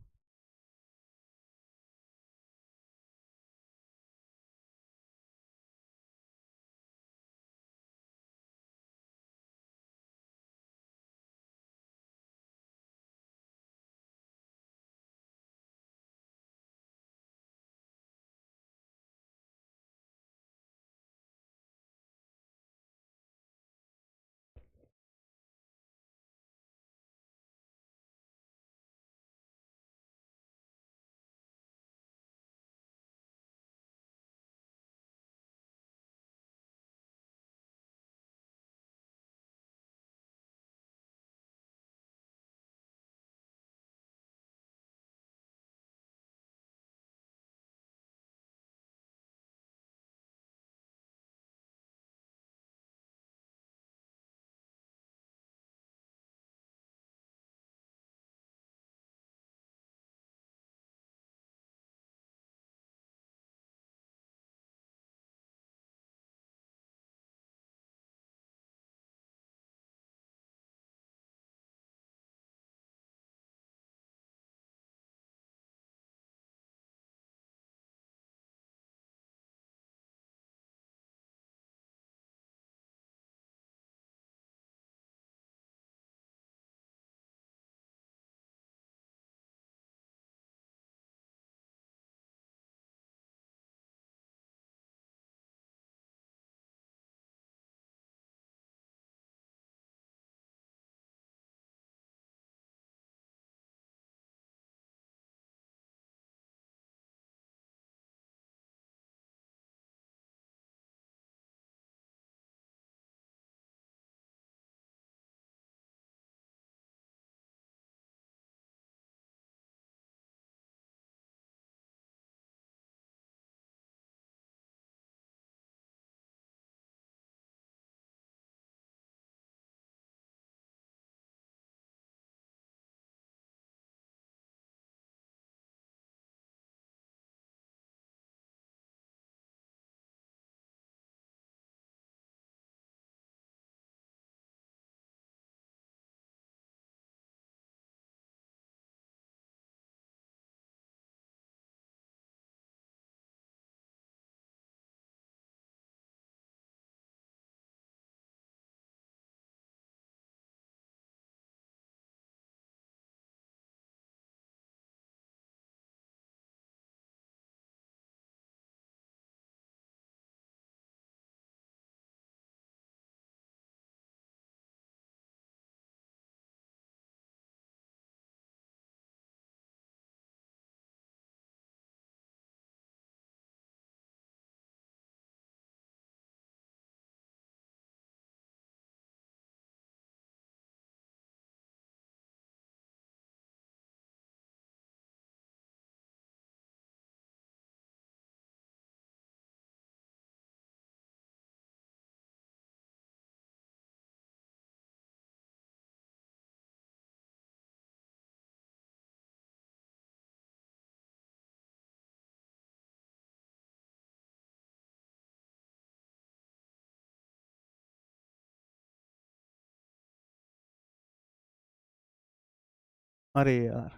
अरे यार।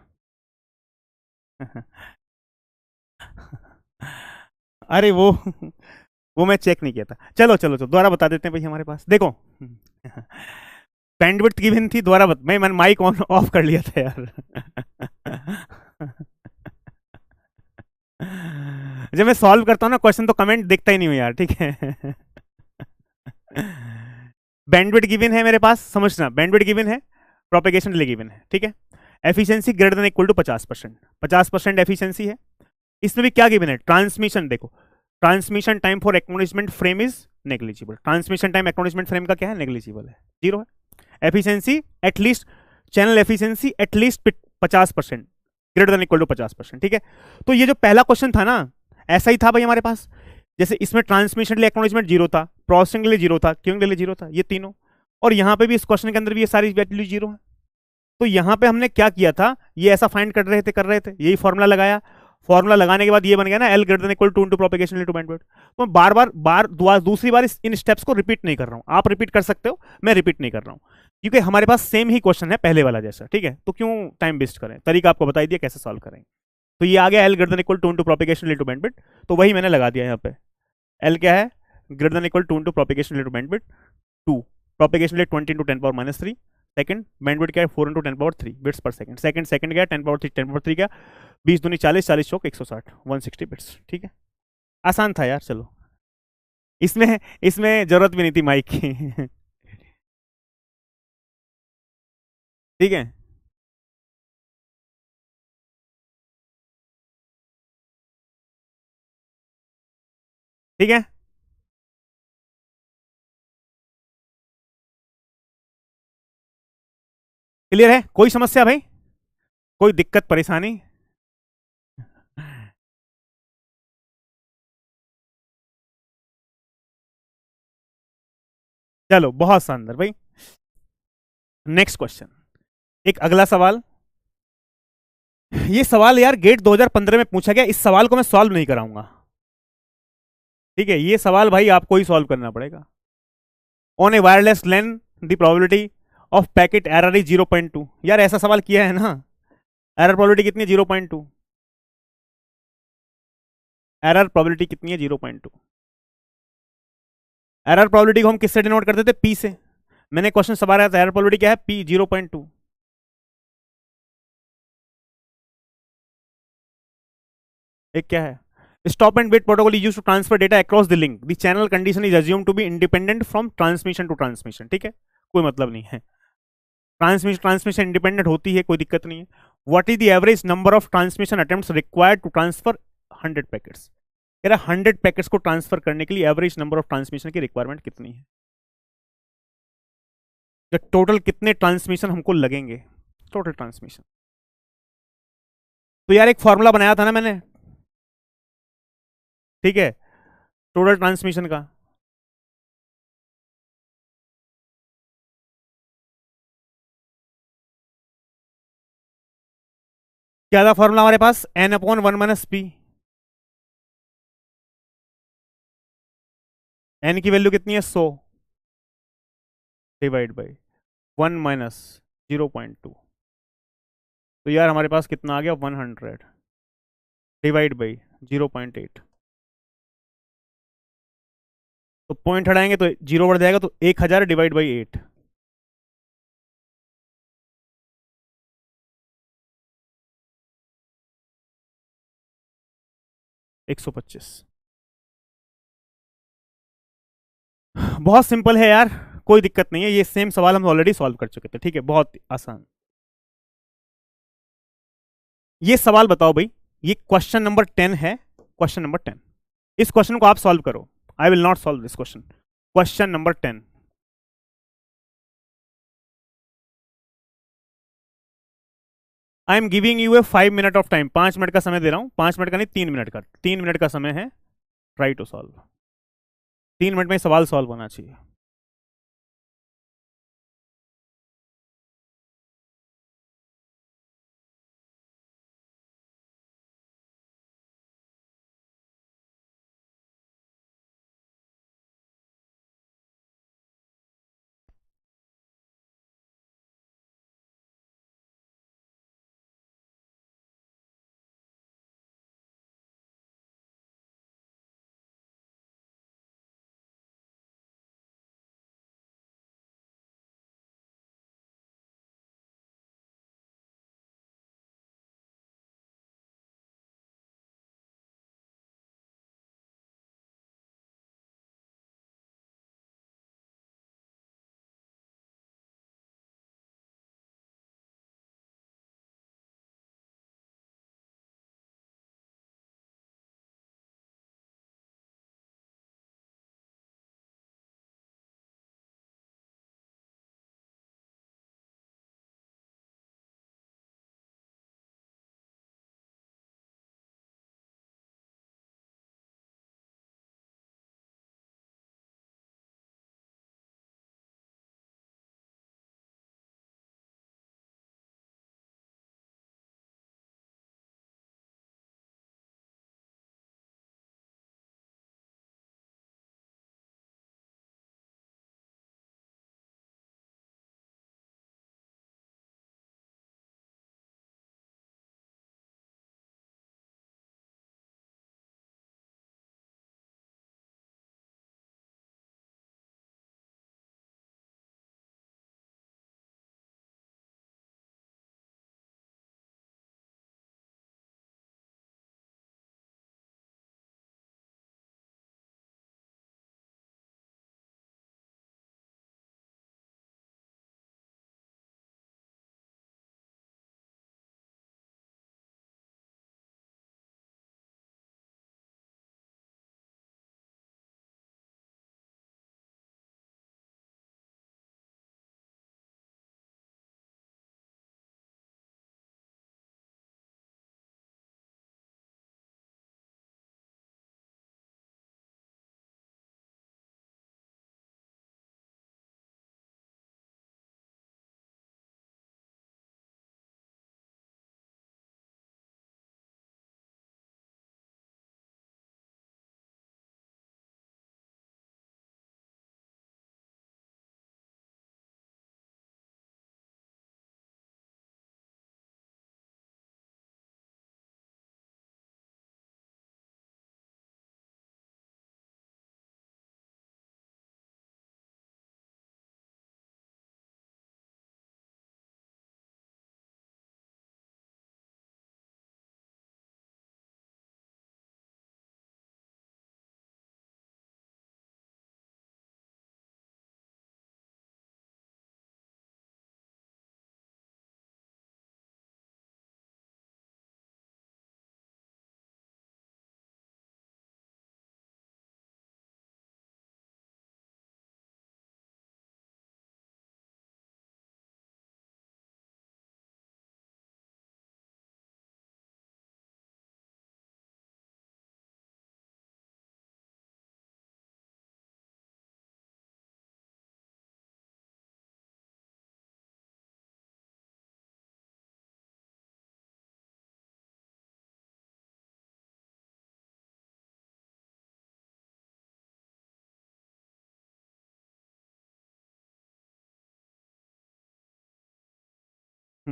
अरे वो मैं चेक नहीं किया था। चलो चलो चलो दोबारा बता देते हैं भाई, हमारे पास देखो। बैंडविड्थ गिवन थी, दोबारा मैंने माइक ऑन ऑफ कर लिया था यार। जब मैं सॉल्व करता हूँ ना क्वेश्चन तो कमेंट देखता ही नहीं हूँ यार, ठीक है। बैंडविड्थ गिवन है मेरे पास, समझना बैंडविड्थ गिवन है, प्रोपेगेशन डिले गिवन है, ठीक है। Efficiency greater than equal to 50%, 50% efficiency है। इसमें भी क्या गिवन है, ट्रांसमिशन देखो, transmission time for acknowledgement frame is negligible, transmission time acknowledgement frame का क्या है, नेग्लिजिबल है, जीरो है। Efficiency at least, channel efficiency at least 50%, greater than equal to 50%, ठीक है। तो ये जो पहला क्वेश्चन था ना, ऐसा ही था भाई हमारे पास। जैसे इसमें ट्रांसमिशन के लिए एक्नोलेजमेंट जीरो था, प्रोसेसिंग के लिए जीरो था, क्यूइंग के लिए जीरो था, ये तीनों। और यहाँ पे भी इस क्वेश्चन के अंदर भी ये सारी वैल्यू जीरो है। तो यहाँ पे हमने क्या किया था, ये ऐसा फाइंड कर रहे थे यही फॉर्मूला लगाया। फॉर्मूला लगाने के बाद ये बन गया ना, L greater than equal to into propagation into bandwidth. तो मैं दूसरी बार इन स्टेप्स को रिपीट नहीं कर रहा हूँ, आप रिपीट कर सकते हो, मैं रिपीट नहीं कर रहा हूँ, क्योंकि हमारे पास सेम ही क्वेश्चन है पहले वाला जैसा, ठीक है। तो क्यों टाइम वेस्ट करें, तरीका आपको बता दिया कैसे सॉल्व करेंगे। तो ये आ गया L greater than equal to into propagation into bandwidth, तो वही मैंने लगा दिया यहाँ पे। एल क्या है, greater than equal to into propagation into bandwidth, two, propagation rate 20 into 10⁻³ second, bandwidth क्या है 4 into 10⁻³ bits per second, second क्या है 10⁻³ 10⁻³ क्या, 20 दूनी 40, 40 चौक 160, 160 बिट्स, ठीक है। आसान था यार, चलो। इसमें इसमें जरूरत भी नहीं थी माइक की। ठीक है, ठीक है, क्लियर है, कोई समस्या भाई, कोई दिक्कत परेशानी। चलो बहुत शानदार भाई। नेक्स्ट क्वेश्चन, एक अगला सवाल। ये सवाल यार गेट 2015 में पूछा गया, इस सवाल को मैं सॉल्व नहीं कराऊंगा, ठीक है। ये सवाल भाई आपको ही सॉल्व करना पड़ेगा। On a wireless LAN the probability of packet error is 0.2, यार ऐसा सवाल किया है ना। एरर प्रोबेबिलिटी कितनी है, 0.2। एरर प्रोबेबिलिटी कितनी है, 0.2। एरर प्रोबेबिलिटी को हम किससे डिनोट करते थे, पी से। मैंने क्वेश्चन सवाल आया था, एरर प्रोबेबिलिटी क्या है, पी 0.2। एक क्या है, stop and wait protocol use to transfer data across the link, the channel condition is assume to be independent from transmission to transmission, ठीक है, कोई मतलब नहीं है। ट्रांसमिशन ट्रांसमिशन इंडिपेंडेंट होती है, कोई दिक्कत नहीं है। What is the average number of transmission attempts required to transfer 100 packets, कह रहा 100 पैकेट्स को ट्रांसफर करने के लिए एवरेज नंबर ऑफ ट्रांसमिशन की रिक्वायरमेंट कितनी है, तो टोटल कितने ट्रांसमिशन हमको लगेंगे, टोटल ट्रांसमिशन। तो यार एक फॉर्मूला बनाया था ना मैंने, ठीक है, टोटल ट्रांसमिशन का। क्या था फॉर्मूला हमारे पास, n/1 - p। n की वैल्यू कितनी है, 100, डिवाइड बाई 1 - 0.2। तो यार हमारे पास कितना आ गया, 100, डिवाइड बाई 0.8। तो पॉइंट हटाएंगे तो जीरो बढ़ जाएगा, तो 1000 डिवाइड बाई 8, 125। बहुत सिंपल है यार, कोई दिक्कत नहीं है, ये सेम सवाल हम ऑलरेडी सॉल्व कर चुके थे, ठीक है, बहुत आसान। ये सवाल बताओ भाई, ये क्वेश्चन नंबर 10 है, क्वेश्चन नंबर 10, इस क्वेश्चन को आप सॉल्व करो। I will not solve this question, question number 10। I am giving U A 5 minute of time, 5 minute का समय दे रहा हूं, 5 मिनट का नहीं, 3 मिनट का, 3 मिनट का समय है। ट्राई टू सॉल्व, 3 मिनट में सवाल सॉल्व होना चाहिए।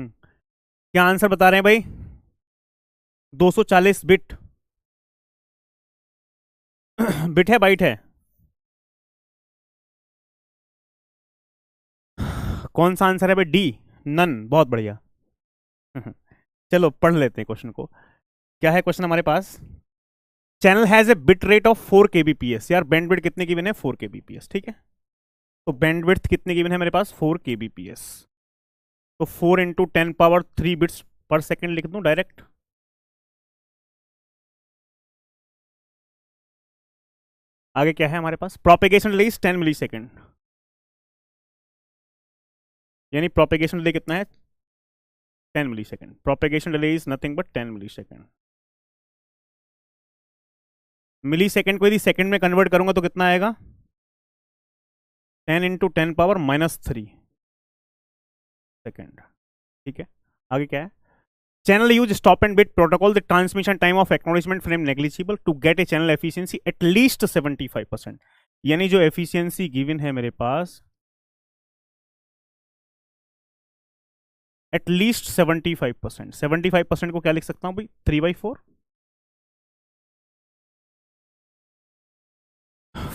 क्या आंसर बता रहे हैं भाई? 240 बिट। बिट है बाइट है? कौन सा आंसर है भाई? D, none. बहुत बढ़िया। चलो पढ़ लेते हैं क्वेश्चन को। क्या है क्वेश्चन हमारे पास? Channel has a bit rate of 4 kbps। यार बैंडविड्थ कितने गिवन है? 4 kbps, ठीक है। तो बैंडविड्थ कितने गिवन है मेरे पास? 4 kbps। तो 4 × 10⁻³ बिट्स पर सेकेंड लिख दूं डायरेक्ट। आगे क्या है हमारे पास? Propagation delay is 10 millisecond. यानी प्रोपेगेशन डिले कितना है? 10 millisecond. Propagation delay is nothing but 10 millisecond. Millisecond को यदि सेकेंड में कन्वर्ट करूंगा तो कितना आएगा? 10 × 10⁻³ सेकेंड, ठीक है। आगे क्या है? Channel use stop and bit protocol the transmission time of acknowledgement frame negligible to get a channel efficiency at least 75%। यानी जो एफिशिएंसी गिवन है मेरे पास एटलीस्ट 75%। 75% को क्या लिख सकता हूं भाई? 3/4।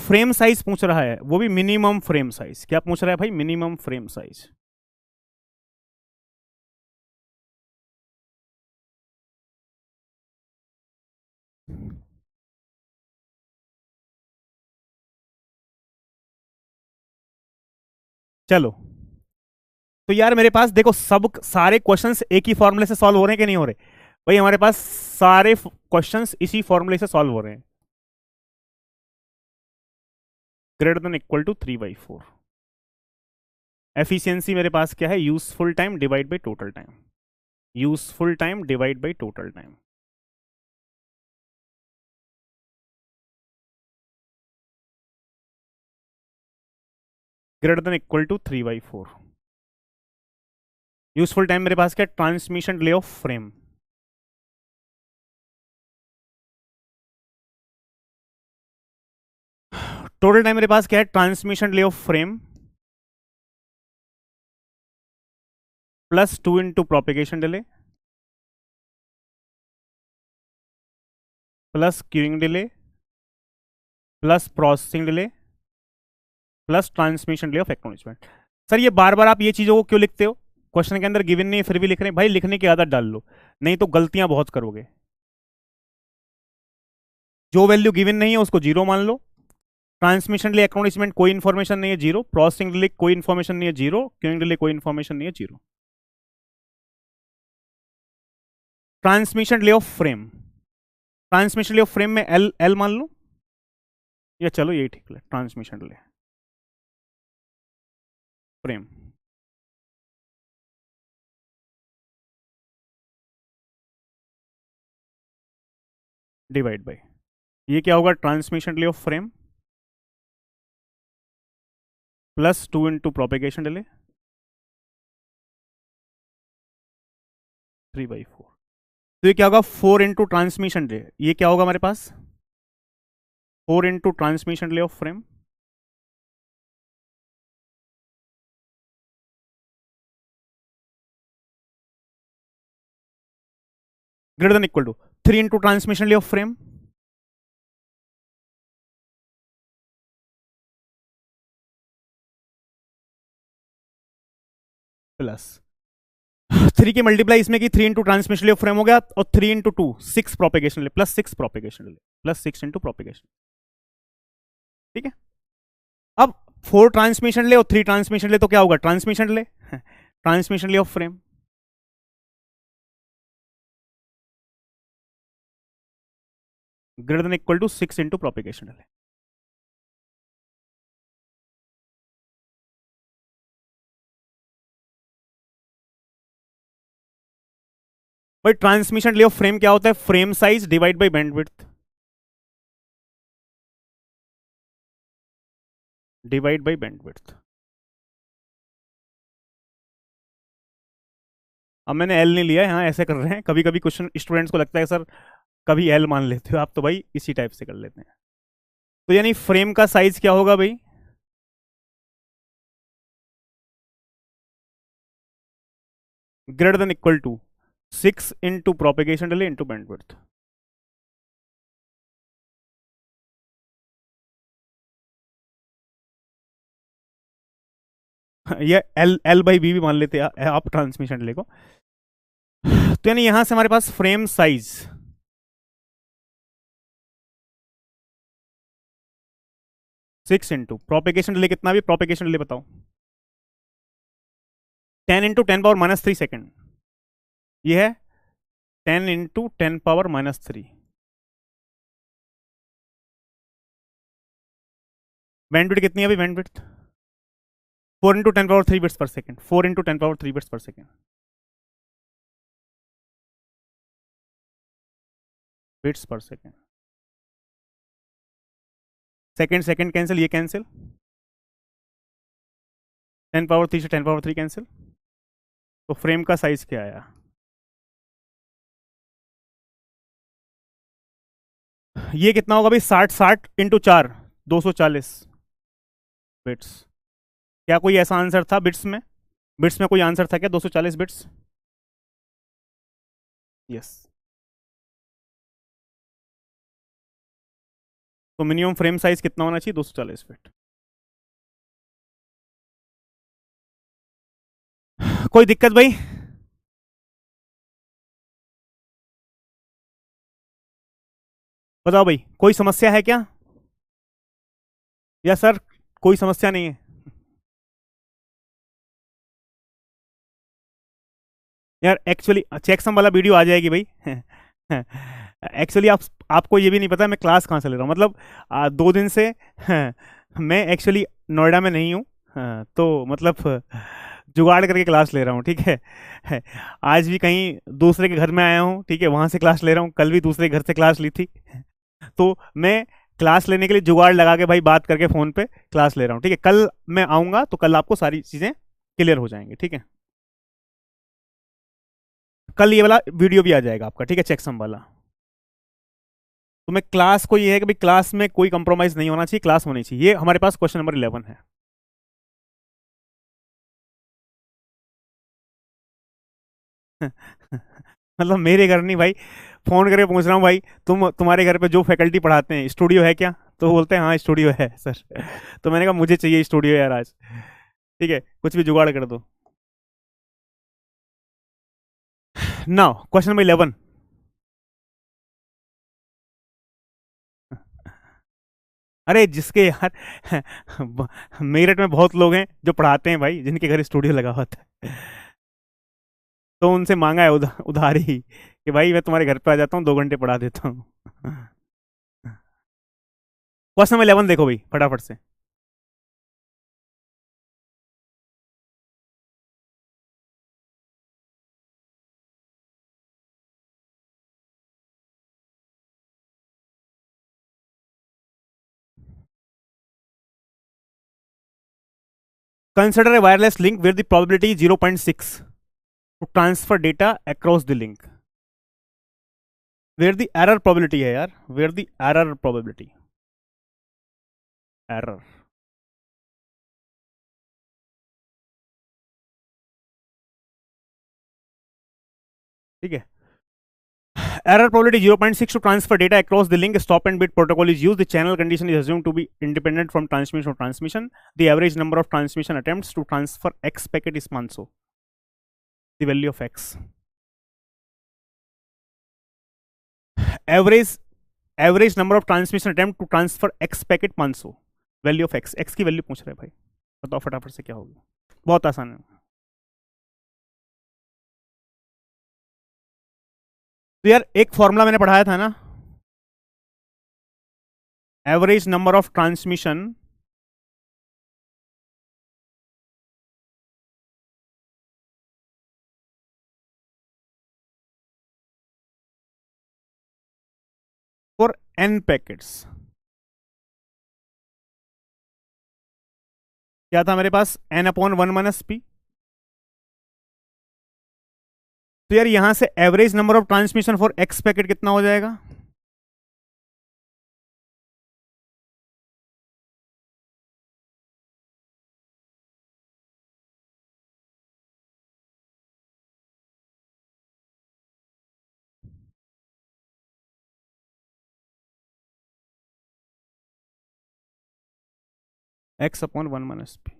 फ्रेम साइज पूछ रहा है, वो भी मिनिमम फ्रेम साइज। क्या पूछ रहा है भाई? Minimum frame size. चलो, तो यार मेरे पास देखो सब सारे क्वेश्चंस एक ही फॉर्मूले से सॉल्व हो रहे हैं कि नहीं हो रहे भाई? हमारे पास सारे क्वेश्चंस इसी फॉर्मूले से सॉल्व हो रहे हैं। Greater than equal to 3/4। Efficiency मेरे पास क्या है? Useful time divide by total time. Useful time divide by total time. Greater than equal to 3/4। Useful time मेरे पास क्या? Transmission delay of frame. Total time मेरे पास क्या है? Transmission delay of frame plus 2 × propagation delay plus queuing delay plus processing delay plus transmission delay of acknowledgement. Sir ये बार बार आप ये चीजों को क्यों लिखते हो? क्वेश्चन के अंदर गिवन नहीं है फिर भी लिख रहे हैं भाई। लिखने की आदत डाल लो, नहीं तो गलतियां बहुत करोगे। जो वैल्यू गिवन नहीं है उसको जीरो मान लो। ट्रांसमिशन डिले एक्नॉलेजमेंट कोई इन्फॉर्मेशन नहीं है, जीरो। प्रोसेसिंग डिले कोई इन्फॉर्मेशन नहीं है, जीरो। क्यूइंग डिले कोई इन्फॉर्मेशन नहीं है, zero. Transmission delay of frame, transmission delay of frame में एल एल मान लो, या चलो यही ठीक है। Transmission delay frame divide bye, ये क्या होगा? Transmission delay of frame plus 2 × propagation delay 3/4। तो ये क्या होगा? 4 × ट्रांसमिशन डिले। ये क्या होगा हमारे पास? 4 × transmission delay of frame greater than equal to 3 × transmission delay of frame plus 3 की मल्टीप्लाई इसमें की 3 × ट्रांसमिशन डिले ऑफ फ्रेम हो गया, और 3 × 2 6 propagation delay plus 6 propagation delay plus 6 × propagation, ठीक है। अब 4 ट्रांसमिशन डिले और 3 ट्रांसमिशन डिले, तो क्या होगा? Transmission delay transmission delay of frame greater than equal to 6 × propagation delay. भाई ट्रांसमिशन डिले ऑफ फ्रेम क्या होता है? Frame size divide by bandwidth divide by bandwidth. अब मैंने एल नहीं लिया है, हाँ ऐसे कर रहे हैं कभी कभी क्वेश्चन स्टूडेंट्स को लगता है सर कभी एल मान लेते हो आप, तो भाई इसी टाइप से कर लेते हैं। तो यानी फ्रेम का साइज क्या होगा भाई? Greater than equal to 6 into propagation delay into bandwidth. ये एल एल बाई बी भी मान लेते हैं आप ट्रांसमिशन डिले को। तो यानी यहां से हमारे पास frame size 6 into propagation delay, कितना भी प्रोपेगेशन डिले बताओ, 10 × 10⁻³ सेकेंड, ये है 10 × 10⁻³ बैंडविड्थ कितनी है अभी, bandwidth 4 × 10⁻³ bits per second, 4 × 10⁻³ bits per second, bits per second. Second second cancel, ये कैंसिल, 10⁻³ से 10⁻³ कैंसिल, तो फ्रेम का साइज क्या आया, ये कितना होगा भाई, 60 × 4 240 बिट्स। क्या कोई ऐसा आंसर था बिट्स में, बिट्स में कोई आंसर था क्या 240 बिट्स? यस। तो मिनिमम फ्रेम साइज कितना होना चाहिए, 240 बिट। कोई दिक्कत भाई? बताओ भाई, कोई समस्या है क्या? या सर कोई समस्या नहीं है? यार एक्चुअली चेकसम वाला वीडियो आ जाएगी भाई। एक्चुअली आपको ये भी नहीं पता मैं क्लास कहाँ से ले रहा हूँ, मतलब 2 दिन से मैं एक्चुअली नोएडा में नहीं हूँ। तो मतलब जुगाड़ करके क्लास ले रहा हूँ, ठीक है। आज भी कहीं दूसरे के घर में आया हूँ, ठीक है, वहाँ से क्लास ले रहा हूँ, कल भी दूसरे घर से क्लास ली थी। तो मैं क्लास लेने के लिए जुगाड़ लगा के भाई बात करके फ़ोन पे क्लास ले रहा हूँ, ठीक है। कल मैं आऊँगा तो कल आपको सारी चीज़ें क्लियर हो जाएंगी, ठीक है। कल ये वाला वीडियो भी आ जाएगा आपका, ठीक है, चेकसम वाला। तो मैं क्लास को ये है कि भाई क्लास में कोई कंप्रोमाइज नहीं होना चाहिए, क्लास होनी चाहिए। ये हमारे पास क्वेश्चन नंबर 11 है। मतलब मेरे घर नहीं भाई, फोन करके पूछ रहा हूँ भाई, तुम्हारे घर पे जो फैकल्टी पढ़ाते हैं स्टूडियो है क्या, तो बोलते हैं हाँ स्टूडियो है सर। तो मैंने कहा मुझे चाहिए स्टूडियो यार आज, ठीक है, कुछ भी जुगाड़ कर दो। Now question number 11। अरे जिसके यार मेरठ में बहुत लोग हैं जो पढ़ाते हैं भाई, जिनके घर स्टूडियो लगा होता है। तो उनसे मांगा है उधारी कि भाई मैं तुम्हारे घर पे आ जाता हूँ, 2 घंटे पढ़ा देता हूँ। क्वेश्चन नंबर 11 देखो भाई फटाफट से। Consider a wireless link where the probability is 0.6 to transfer data across the link. Where the error probability है यार, where the error probability, error, ठीक है। Error probability 0.6 to transfer data across the link. Stop and bit protocol is used. The channel condition is assumed to be independent from transmission. The average number of transmission attempts to transfer X packet is 500. The value of X. Average number of transmission attempt to transfer X packet 500. Value of x, x की value पूछ रहे हैं भाई, बताओ फटाफट से क्या होगी। बहुत आसान है। तो यार एक फॉर्मूला मैंने पढ़ाया था ना, average number of transmission for N packets. क्या था मेरे पास, n/1 - p। तो यार यहां से average number of transmission for x packet कितना हो जाएगा, एक्स अपॉन 1 माइनस पी।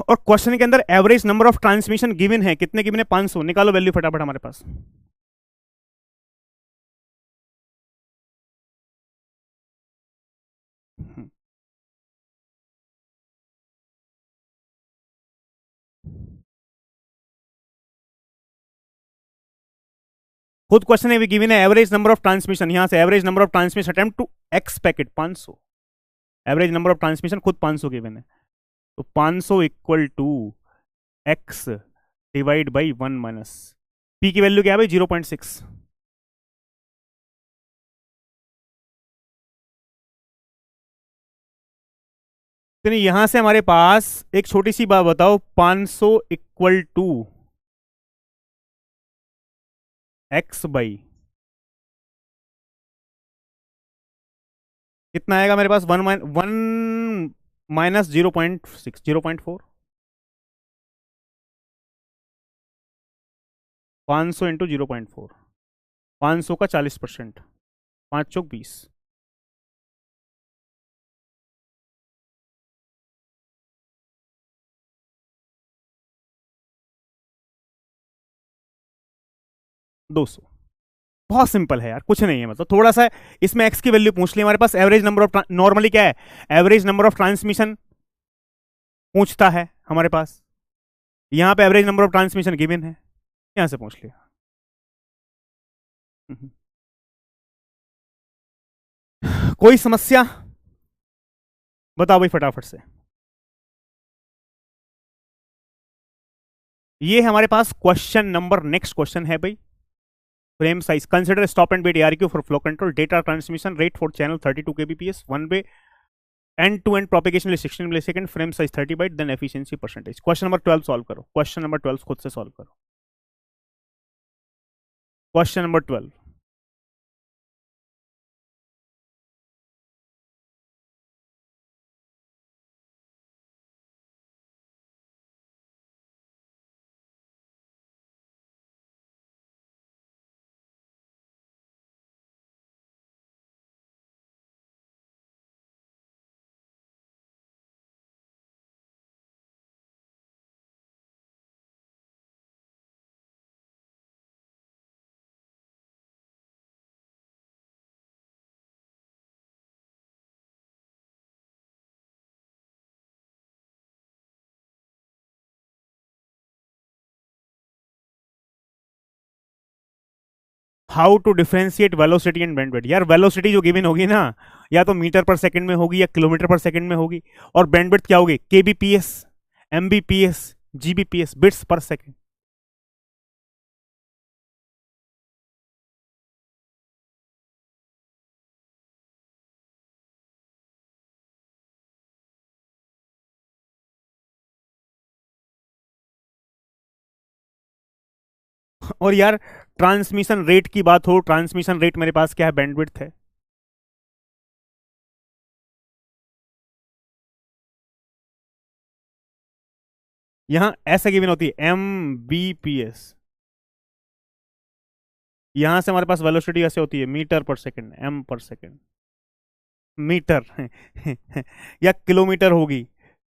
और क्वेश्चन के अंदर average number of transmission given है, कितने गिवन है? 500। निकालो वैल्यू फटाफट हमारे पास। खुद क्वेश्चन है गिवन है एवरेज नंबर ऑफ ट्रांसमिशन, यहां से average number of transmission attempt to X packet 500। Average number of transmission खुद 500 गिवन है, तो 500 equal to X divide by 1 minus P की वैल्यू क्या है भाई? 0.6। तो यहां से हमारे पास एक छोटी सी बात बताओ, 500 इक्वल टू एक्स बाई कितना आएगा मेरे पास? 1 माइनस 0.6, 0.4। 500 इंटू 0.4, 500 का 40%, 5 चौक 20। $200। बहुत सिंपल है यार, कुछ नहीं है, मतलब थोड़ा सा इसमें एक्स की वैल्यू पूछ ली हमारे पास। एवरेज नंबर ऑफ, नॉर्मली क्या है, एवरेज नंबर ऑफ ट्रांसमिशन पूछता है हमारे पास, यहां पे average number of transmission given है, यहां से पूछ लिया। कोई समस्या बताओ भाई फटाफट से। ये हमारे पास क्वेश्चन नंबर, नेक्स्ट क्वेश्चन है भाई, frame size consider stop and wait ARQ for flow control, data transmission rate for channel 32 kbps, one way end to end propagation 16 millisecond, frame size 30 byte, then efficiency percentage. Question number 12 solve करो, question number 12 खुद से solve करो। Question number 12, how to differentiate velocity and bandwidth. यार velocity जो given होगी ना, या तो मीटर पर सेकंड में होगी या किलोमीटर पर सेकंड में होगी, और बैंडविड्थ क्या होगी? kbps, mbps, gbps, bits per second. और यार ट्रांसमिशन रेट की बात हो, ट्रांसमिशन रेट मेरे पास क्या है? बैंडविड्थ है। यहां ऐसे गिवन होती है mbps, यहां से हमारे पास वेलोसिटी ऐसे होती है मीटर पर सेकंड, m पर सेकंड, मीटर या किलोमीटर होगी,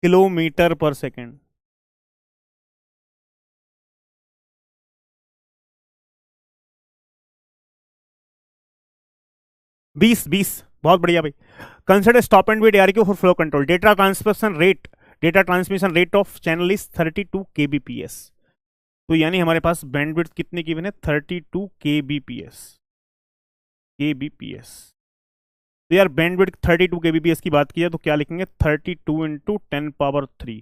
किलोमीटर पर सेकंड। 20 बहुत बढ़िया भाई। Consider stop and wait ARQ for flow control, data transmission rate of channel is 32 kbps। तो यानी हमारे पास बैंडविड्थ कितनी गिवन है? 32 kbps। तो यार बैंडविड्थ 32 kbps की बात की है तो क्या लिखेंगे? 32 इंटू 10⁻³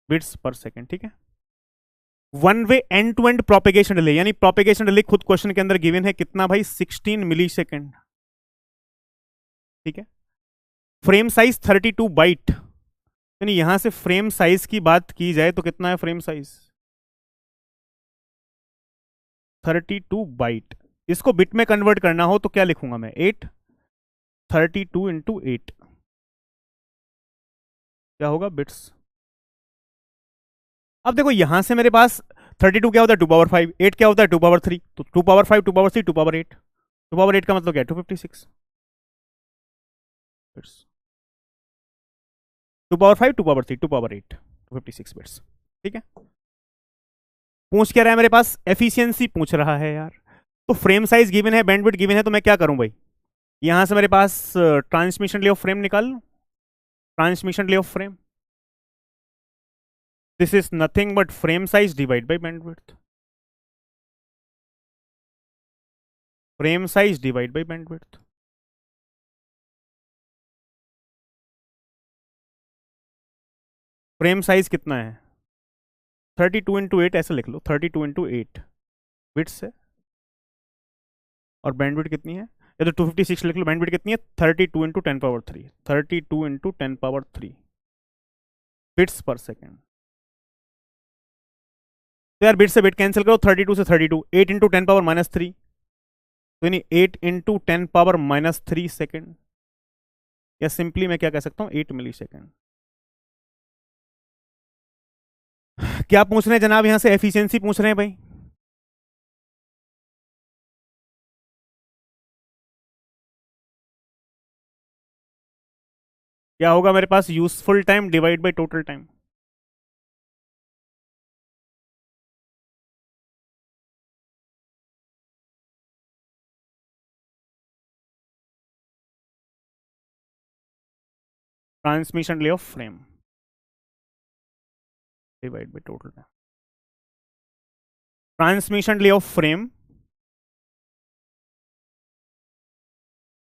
बिट्स पर सेकेंड, ठीक है। One way end to end propagation delay, यानी प्रोपेगेशन डिले खुद क्वेश्चन के अंदर गिवन है कितना भाई? 16 मिलीसेकंड, ठीक है। फ्रेम साइज 32 बाइट, यानी यहां से फ्रेम साइज की बात की जाए तो कितना है फ्रेम साइज? 32 बाइट। इसको बिट में कन्वर्ट करना हो तो क्या लिखूंगा मैं? 8, 32 इंटू 8 क्या होगा? बिट्स। अब देखो यहां से मेरे पास 32 क्या होता है? 2 पावर 5, 8 क्या होता है? 2 पावर 3, तो 2 power 5, 2 power 3, 2 power 8, two power 8 का मतलब क्या है? 256 bits. 2 power 5, 2 power 3, 2 power 8, 256 bits. ठीक है, पूछ क्या रहा है मेरे पास? एफिशिएंसी पूछ रहा है यार। तो फ्रेम साइज गिवन है, बैंडविड्थ गिवन है, तो मैं क्या करूं भाई? यहां से मेरे पास ट्रांसमिशन डिले ऑफ फ्रेम निकाल लूं। Transmission delay of frame, this is nothing but frame size divide by bandwidth. Frame size divide by bandwidth. Frame size कितना है? 32 इंटू 8 ऐसे लिख लो, 32 इंटू 8 बिट्स है। और बैंडविड्थ कितनी है? या तो 256 लिख लो। बैंडविड्थ कितनी है? 32 into 10 power 3, 32 into 10 power 3 bits per second. तो यार बिट से बिट कैंसिल करो, 32 से 32, 8 इंटू 10 पावर -3, तो यानी 8 इंटू 10 पावर -3 सेकेंड। या सिंपली मैं क्या कह सकता हूं? 8 मिली सेकेंड। क्या पूछ रहे हैं जनाब? यहां से एफिशिएंसी पूछ रहे हैं भाई। क्या होगा मेरे पास? Useful time divide by total time. Transmission delay of frame divide by total time. Transmission delay of frame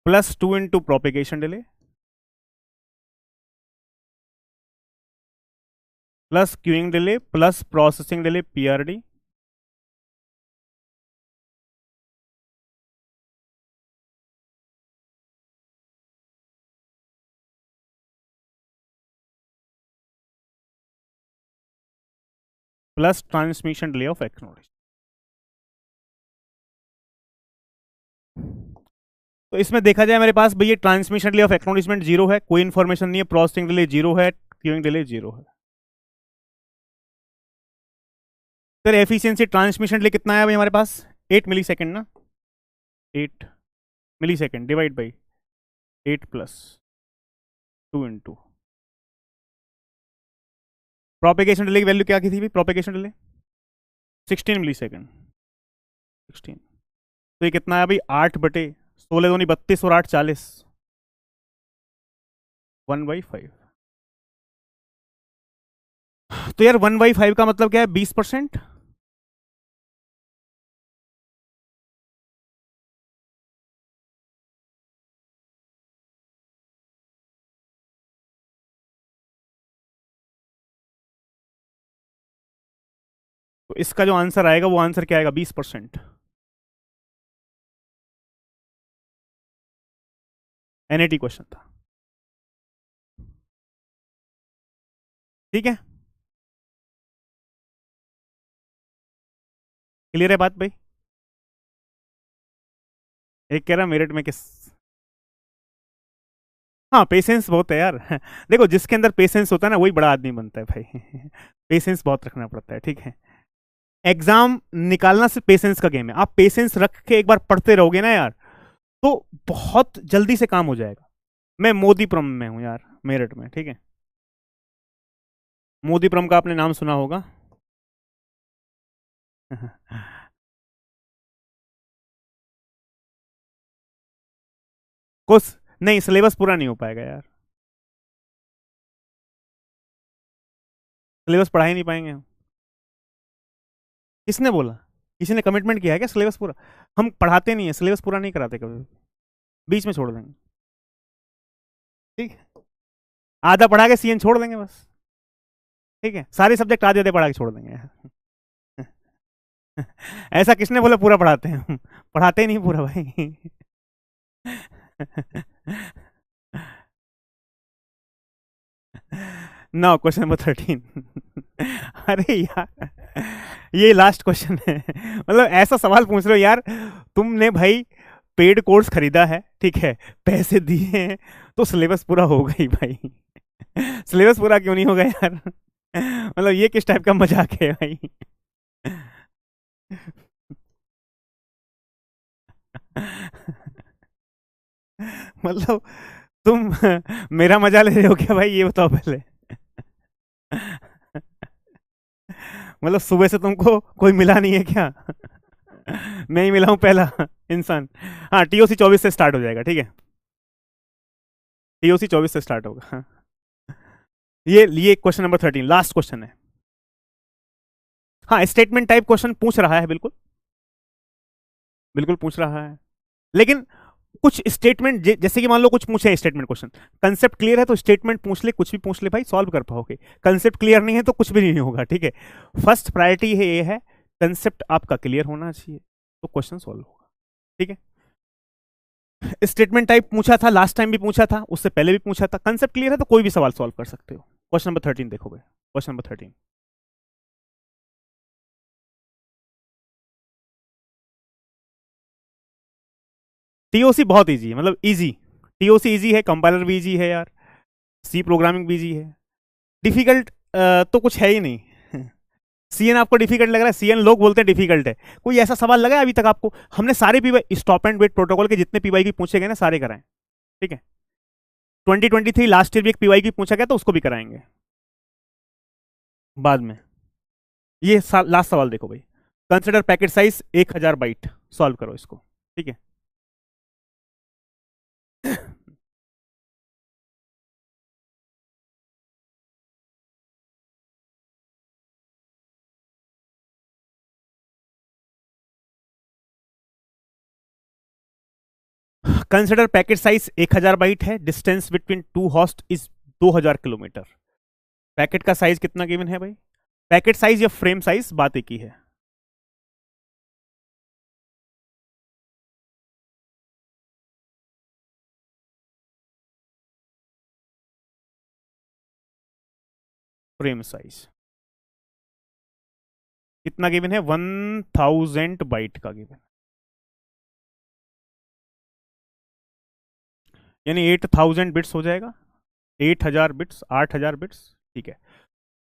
plus 2 into propagation delay plus queuing delay plus processing delay PRD plus transmission delay of acknowledge. तो इसमें देखा जाए मेरे पास भैया transmission delay of acknowledgement 0 है, कोई information नहीं है। प्रोसेसिंग डिले 0 है, क्यूइंग डिले 0 है। सर एफिशिएंसी ट्रांसमिशन डिले कितना है भाई हमारे पास? 8 मिली सेकेंड ना, 8 millisecond divide by 8 plus 2 into propagation delay की वैल्यू क्या की थी भाई? Propagation delay 16 millisecond, 16। तो ये कितना है भाई? 8/16, 2 32 और 8 40, 1/5। तो यार 1/5 का मतलब क्या है? 20%। तो इसका जो आंसर आएगा वो आंसर क्या आएगा? 20%। एनएटी क्वेश्चन था। ठीक है, क्लियर है बात भाई? एक कह रहा मेरिट में किस, हाँ पेशेंस बहुत है यार। देखो जिसके अंदर पेशेंस होता है ना वही बड़ा आदमी बनता है भाई। पेशेंस बहुत रखना पड़ता है, ठीक है। एग्जाम निकालना सिर्फ पेशेंस का गेम है। आप पेशेंस रख के एक बार पढ़ते रहोगे ना यार, तो बहुत जल्दी से काम हो जाएगा। मैं मोदीपुरम में हूं यार, मेरठ में, ठीक है। मोदीपुरम का आपने नाम सुना होगा। कुछ नहीं, सिलेबस पूरा नहीं हो पाएगा यार। सिलेबस पढ़ा ही नहीं पाएंगे हम। किसने बोला? किसी ने कमिटमेंट किया है क्या सिलेबस पूरा? हम पढ़ाते नहीं है, सिलेबस पूरा नहीं कराते कभी, बीच में छोड़ देंगे। ठीक है, आधा पढ़ा के सीएन छोड़ देंगे बस। ठीक है, सारे सब्जेक्ट आधे आधे पढ़ा के छोड़ देंगे। ऐसा किसने बोला पूरा पढ़ाते हैं हम? पढ़ाते ही नहीं पूरा भाई। Now question number 13। अरे यार ये लास्ट क्वेश्चन है। मतलब ऐसा सवाल पूछ रहे हो यार, तुमने भाई पेड कोर्स खरीदा है, ठीक है, पैसे दिए हैं, तो सिलेबस पूरा होगा ही भाई। सिलेबस पूरा क्यों नहीं होगा यार? मतलब ये किस टाइप का मजाक है भाई? मतलब तुम मेरा मजा ले रहे हो क्या भाई, ये बताओ पहले। मतलब सुबह से तुमको कोई मिला नहीं है क्या? मैं ही मिला हूं पहला इंसान। हाँ, टीओसी 24 से स्टार्ट हो जाएगा, ठीक है। टीओसी 24 से स्टार्ट होगा, हाँ। ये क्वेश्चन नंबर 13 लास्ट क्वेश्चन है। हाँ, स्टेटमेंट टाइप क्वेश्चन पूछ रहा है, बिल्कुल बिल्कुल पूछ रहा है। लेकिन कुछ स्टेटमेंट जैसे कि मान लो कुछ पूछे स्टेटमेंट क्वेश्चन, कंसेप्ट क्लियर है तो स्टेटमेंट पूछ ले, कुछ भी पूछ ले भाई, सॉल्व कर पाओगे। कंसेप्ट क्लियर नहीं है तो कुछ भी नहीं होगा, ठीक है। फर्स्ट प्रायोरिटी है, ये है कंसेप्ट आपका क्लियर होना चाहिए तो क्वेश्चन सॉल्व होगा, ठीक है। स्टेटमेंट टाइप पूछा था, लास्ट टाइम भी पूछा था, उससे पहले भी पूछा था। कंसेप्ट क्लियर है तो कोई भी सवाल सॉल्व कर सकते हो। क्वेश्चन नंबर 13 देखोगे, क्वेश्चन नंबर 13। टीओसी बहुत इजी है, मतलब इजी। टीओसी इजी है, कंपाइलर भी इजी है यार, सी प्रोग्रामिंग भी इजी है। डिफिकल्ट तो कुछ है ही नहीं। सीएन आपको डिफिकल्ट लग रहा है? सीएन लोग बोलते हैं डिफिकल्ट है। कोई ऐसा सवाल लगा है अभी तक आपको? हमने सारे PY stop and wait protocol के जितने पीवाई की पूछे गए ना, सारे कराएं, ठीक है। 2023 लास्ट ईयर भी एक पीवाई की पूछा गया तो उसको भी कराएंगे बाद में। ये लास्ट सवाल देखो भाई, consider packet size 1000 byte, solve करो इसको, ठीक है। कंसिडर पैकेट साइज 1000 बाइट है, distance between two host is 2000 kilometre. Packet का साइज कितना गिवन है भाई? पैकेट साइज या फ्रेम साइज, बात एक ही है। फ्रेम साइज कितना गिवन है? 1000 बाइट का गिवन, यानी 8000 बिट्स हो जाएगा। 8000 बिट्स, 8000 बिट्स, ठीक है।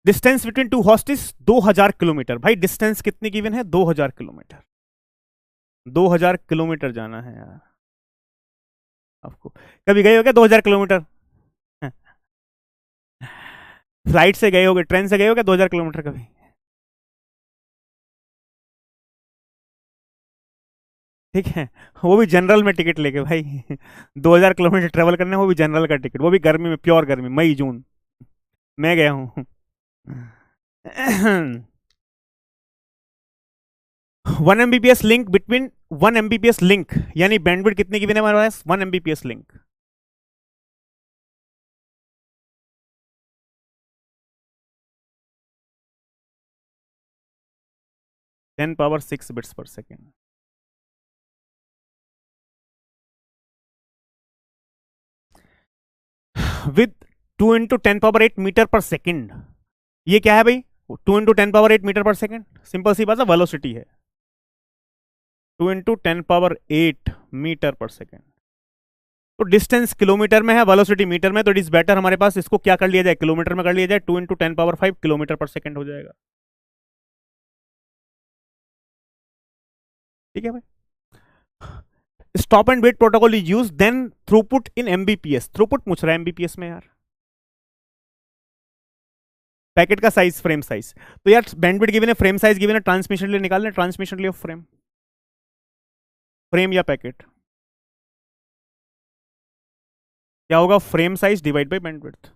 Distance between two host is 2000 kilometre. भाई डिस्टेंस कितनी गिवन है? 2000 किलोमीटर। 2000 किलोमीटर जाना है यार आपको। कभी गए हो क्या 2000 किलोमीटर? फ्लाइट से गए होगे, ट्रेन से गए हो क्या 2000 किलोमीटर कभी? ठीक है, वो भी जनरल में टिकट लेके भाई। 2000 किलोमीटर ट्रेवल करने, वो भी जनरल का टिकट, वो भी गर्मी में, प्योर गर्मी, मई जून। मैं गया हूँ। 1 Mbps link between 1 Mbps link, यानी बैंडविड्थ कितने की भी हमारे पास? 1 Mbps link. (10⁻6 bits per second). With 2 × 10⁻8 metre पर सेकेंड। ये क्या है भाई? 2 × 10⁻8 मीटर पर सेकेंड, सिंपल सी बात है, वेलोसिटी है। 2 × 10⁻8 मीटर पर सेकेंड। तो डिस्टेंस किलोमीटर में है, वेलोसिटी मीटर में, तो इट इज बेटर हमारे पास इसको क्या कर लिया जाए, किलोमीटर में कर लिया जाए। 2 × 10⁻5 किलोमीटर पर सेकेंड हो जाएगा, ठीक है भाई। Stop and wait protocol is use, then throughput in Mbps. Throughput पूछ रहा है एमबीपीएस में यार। पैकेट का साइज, फ्रेम साइज, तो यार बैंडविड्थ गिवन है, फ्रेम साइज गिवन है, ट्रांसमिशन लिए निकालना है, ट्रांसमिशन लिए फ्रेम, फ्रेम या पैकेट, क्या होगा? Frame size divide by bandwidth,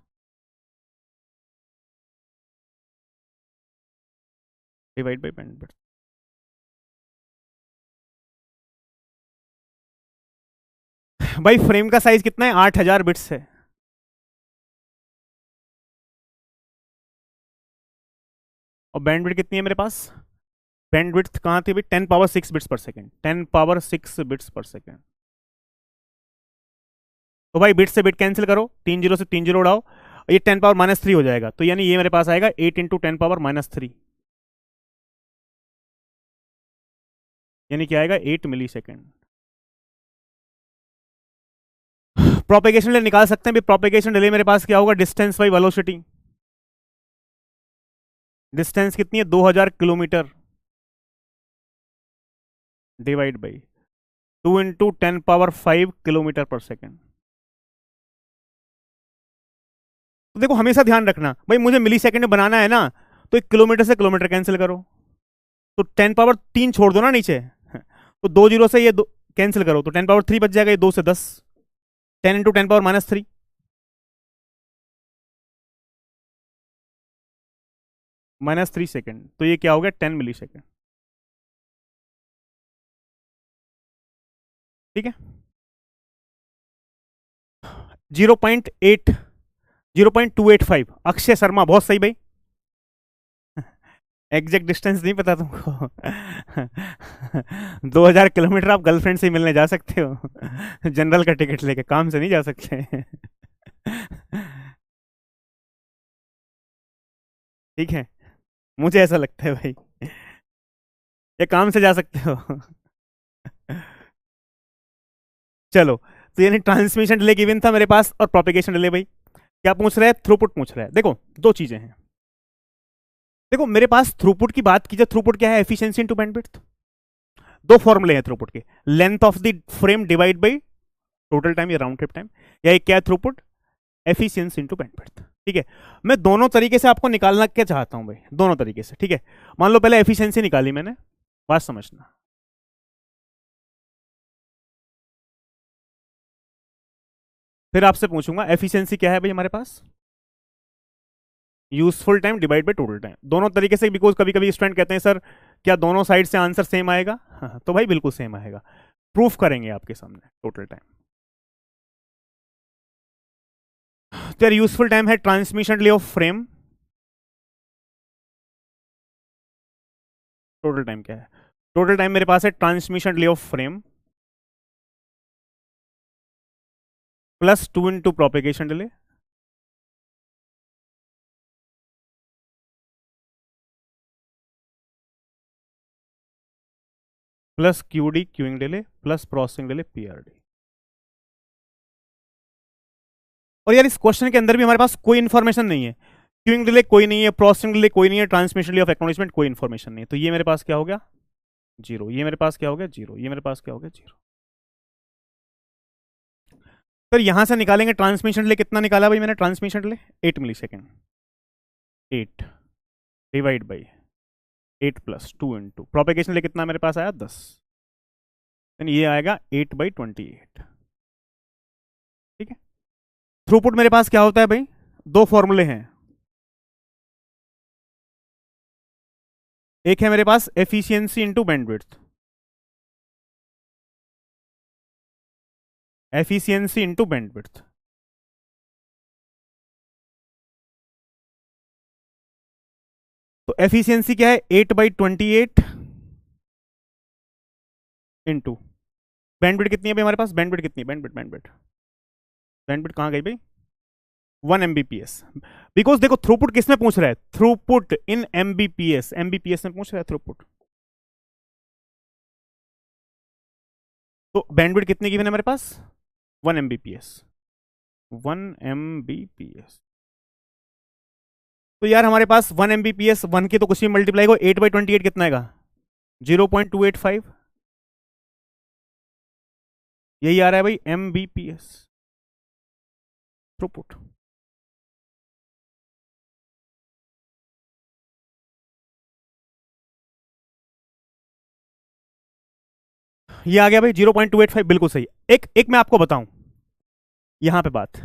divide by bandwidth. भाई फ्रेम का साइज कितना है? 8000 बिट्स है। और बैंडविड्थ कितनी है मेरे पास? बैंडविड्थ कहां थी भाई? 10⁻6 bits per second, 10⁻6 bits per second. तो भाई बिट से बिट कैंसिल करो, 3 जीरो से 3 जीरो उड़ाओ, ये 10⁻³ हो जाएगा, तो यानी ये मेरे पास आएगा 8 × 10⁻³ यानी क्या आएगा? 8 मिली सेकेंड। प्रोपेगेशन डिले निकाल सकते हैं भी। प्रोपेगेशन डिले मेरे पास क्या होगा? Distance by velocity. डिस्टेंस कितनी है? 2000 किलोमीटर, डिवाइड बाई 2 × 10⁵ किलोमीटर पर सेकेंड। तो देखो हमेशा ध्यान रखना भाई, मुझे मिली सेकेंड में बनाना है ना, तो 1 किलोमीटर से किलोमीटर कैंसिल करो, तो 10⁻³ छोड़ दो ना नीचे, तो 2 जीरो से ये कैंसिल करो, तो 10⁻³ बच जाएगा, ये 2 से 10, 10 × 10⁻³ -3 सेकेंड, तो ये क्या हो गया 10 मिली सेकेंड। ठीक है, 0.285। अक्षय शर्मा बहुत सही भाई, एग्जैक्ट डिस्टेंस नहीं पता तुमको 2000 किलोमीटर आप गर्लफ्रेंड से मिलने जा सकते हो जनरल का टिकट लेके, काम से नहीं जा सकते ठीक है, मुझे ऐसा लगता है भाई, ये काम से जा सकते हो चलो, तो यानी ट्रांसमिशन डिले गिवन था मेरे पास, और प्रोपेगेशन डिले भाई क्या पूछ रहा है, थ्रूपुट पूछ रहा है। देखो दो चीजें हैं, देखो मेरे पास थ्रूपुट की बात की जाए, थ्रूपुट क्या है, एफिशिएंसी इनटू बैंडविड्थ। दो फॉर्मूले हैं थ्रूपुट के, length of the frame divide by total time या राउंड ट्रिप टाइम, या एक क्या है थ्रूपुट, एफिशिएंसी इनटू बैंडविड्थ। ठीक है, मैं दोनों तरीके से आपको निकालना क्या चाहता हूं भाई, दोनों तरीके से। ठीक है, मान लो पहले एफिशिएंसी निकाली मैंने, बात समझना, फिर आपसे पूछूंगा एफिशिएंसी क्या है भाई हमारे पास, useful time divide by total time, दोनों तरीके से, बिकॉज कभी कभी स्टूडेंट कहते हैं सर क्या दोनों साइड से आंसर सेम आएगा, हाँ, तो भाई बिल्कुल सेम आएगा, प्रूफ करेंगे आपके सामने टोटल टाइम। तो यार यूजफुल टाइम है transmission delay of frame, total time क्या है, टोटल टाइम मेरे पास है transmission delay of frame plus 2 × propagation delay plus QD queuing delay plus processing delay PRD। और यार इस क्वेश्चन के अंदर भी हमारे पास कोई इंफॉर्मेशन नहीं है, क्यूइंग डिले कोई नहीं है, प्रोसेसिंग डिले कोई नहीं है, ट्रांसमिशन डिले ऑफ एक्नॉलेजमेंट कोई इंफॉर्मेशन नहीं है, तो ये मेरे पास क्या हो गया 0, ये मेरे पास क्या हो गया 0, ये मेरे पास क्या हो गया 0। फिर यहां से निकालेंगे ट्रांसमिशन डिले, कितना निकाला भाई मैंने transmission delay 8 millisecond, 8 divide by 8 plus 2 × propagation delay कितना मेरे पास आया 10, ये आएगा 8/28। ठीक है, थ्रूपुट मेरे पास क्या होता है भाई, दो फॉर्मूले हैं, एक है मेरे पास efficiency into bandwidth, efficiency into bandwidth, तो एफिशिएंसी क्या है 8/28 इंटू बैंडविड्थ कितनी है भाई हमारे पास, बैंडविड्थ कितनी है, बैंडविड्थ बैंडविड्थ बैंडविड्थ कहां गई भाई 1 Mbps, बिकॉज देखो थ्रूपुट किस में पूछ रहा है, थ्रूपुट इन Mbps, Mbps में पूछ रहा है थ्रूपुट, तो बैंडविड्थ कितनी गिवन है हमारे पास 1 Mbps, 1 Mbps, तो यार हमारे पास 1 Mbps 1 की तो कुछ भी मल्टीप्लाई को 8/28 कितना आएगा 0.285, यही आ रहा है भाई Mbps थ्रूपुट। ये आ गया भाई 0.285, बिल्कुल सही। एक मैं आपको बताऊं यहां पे बात,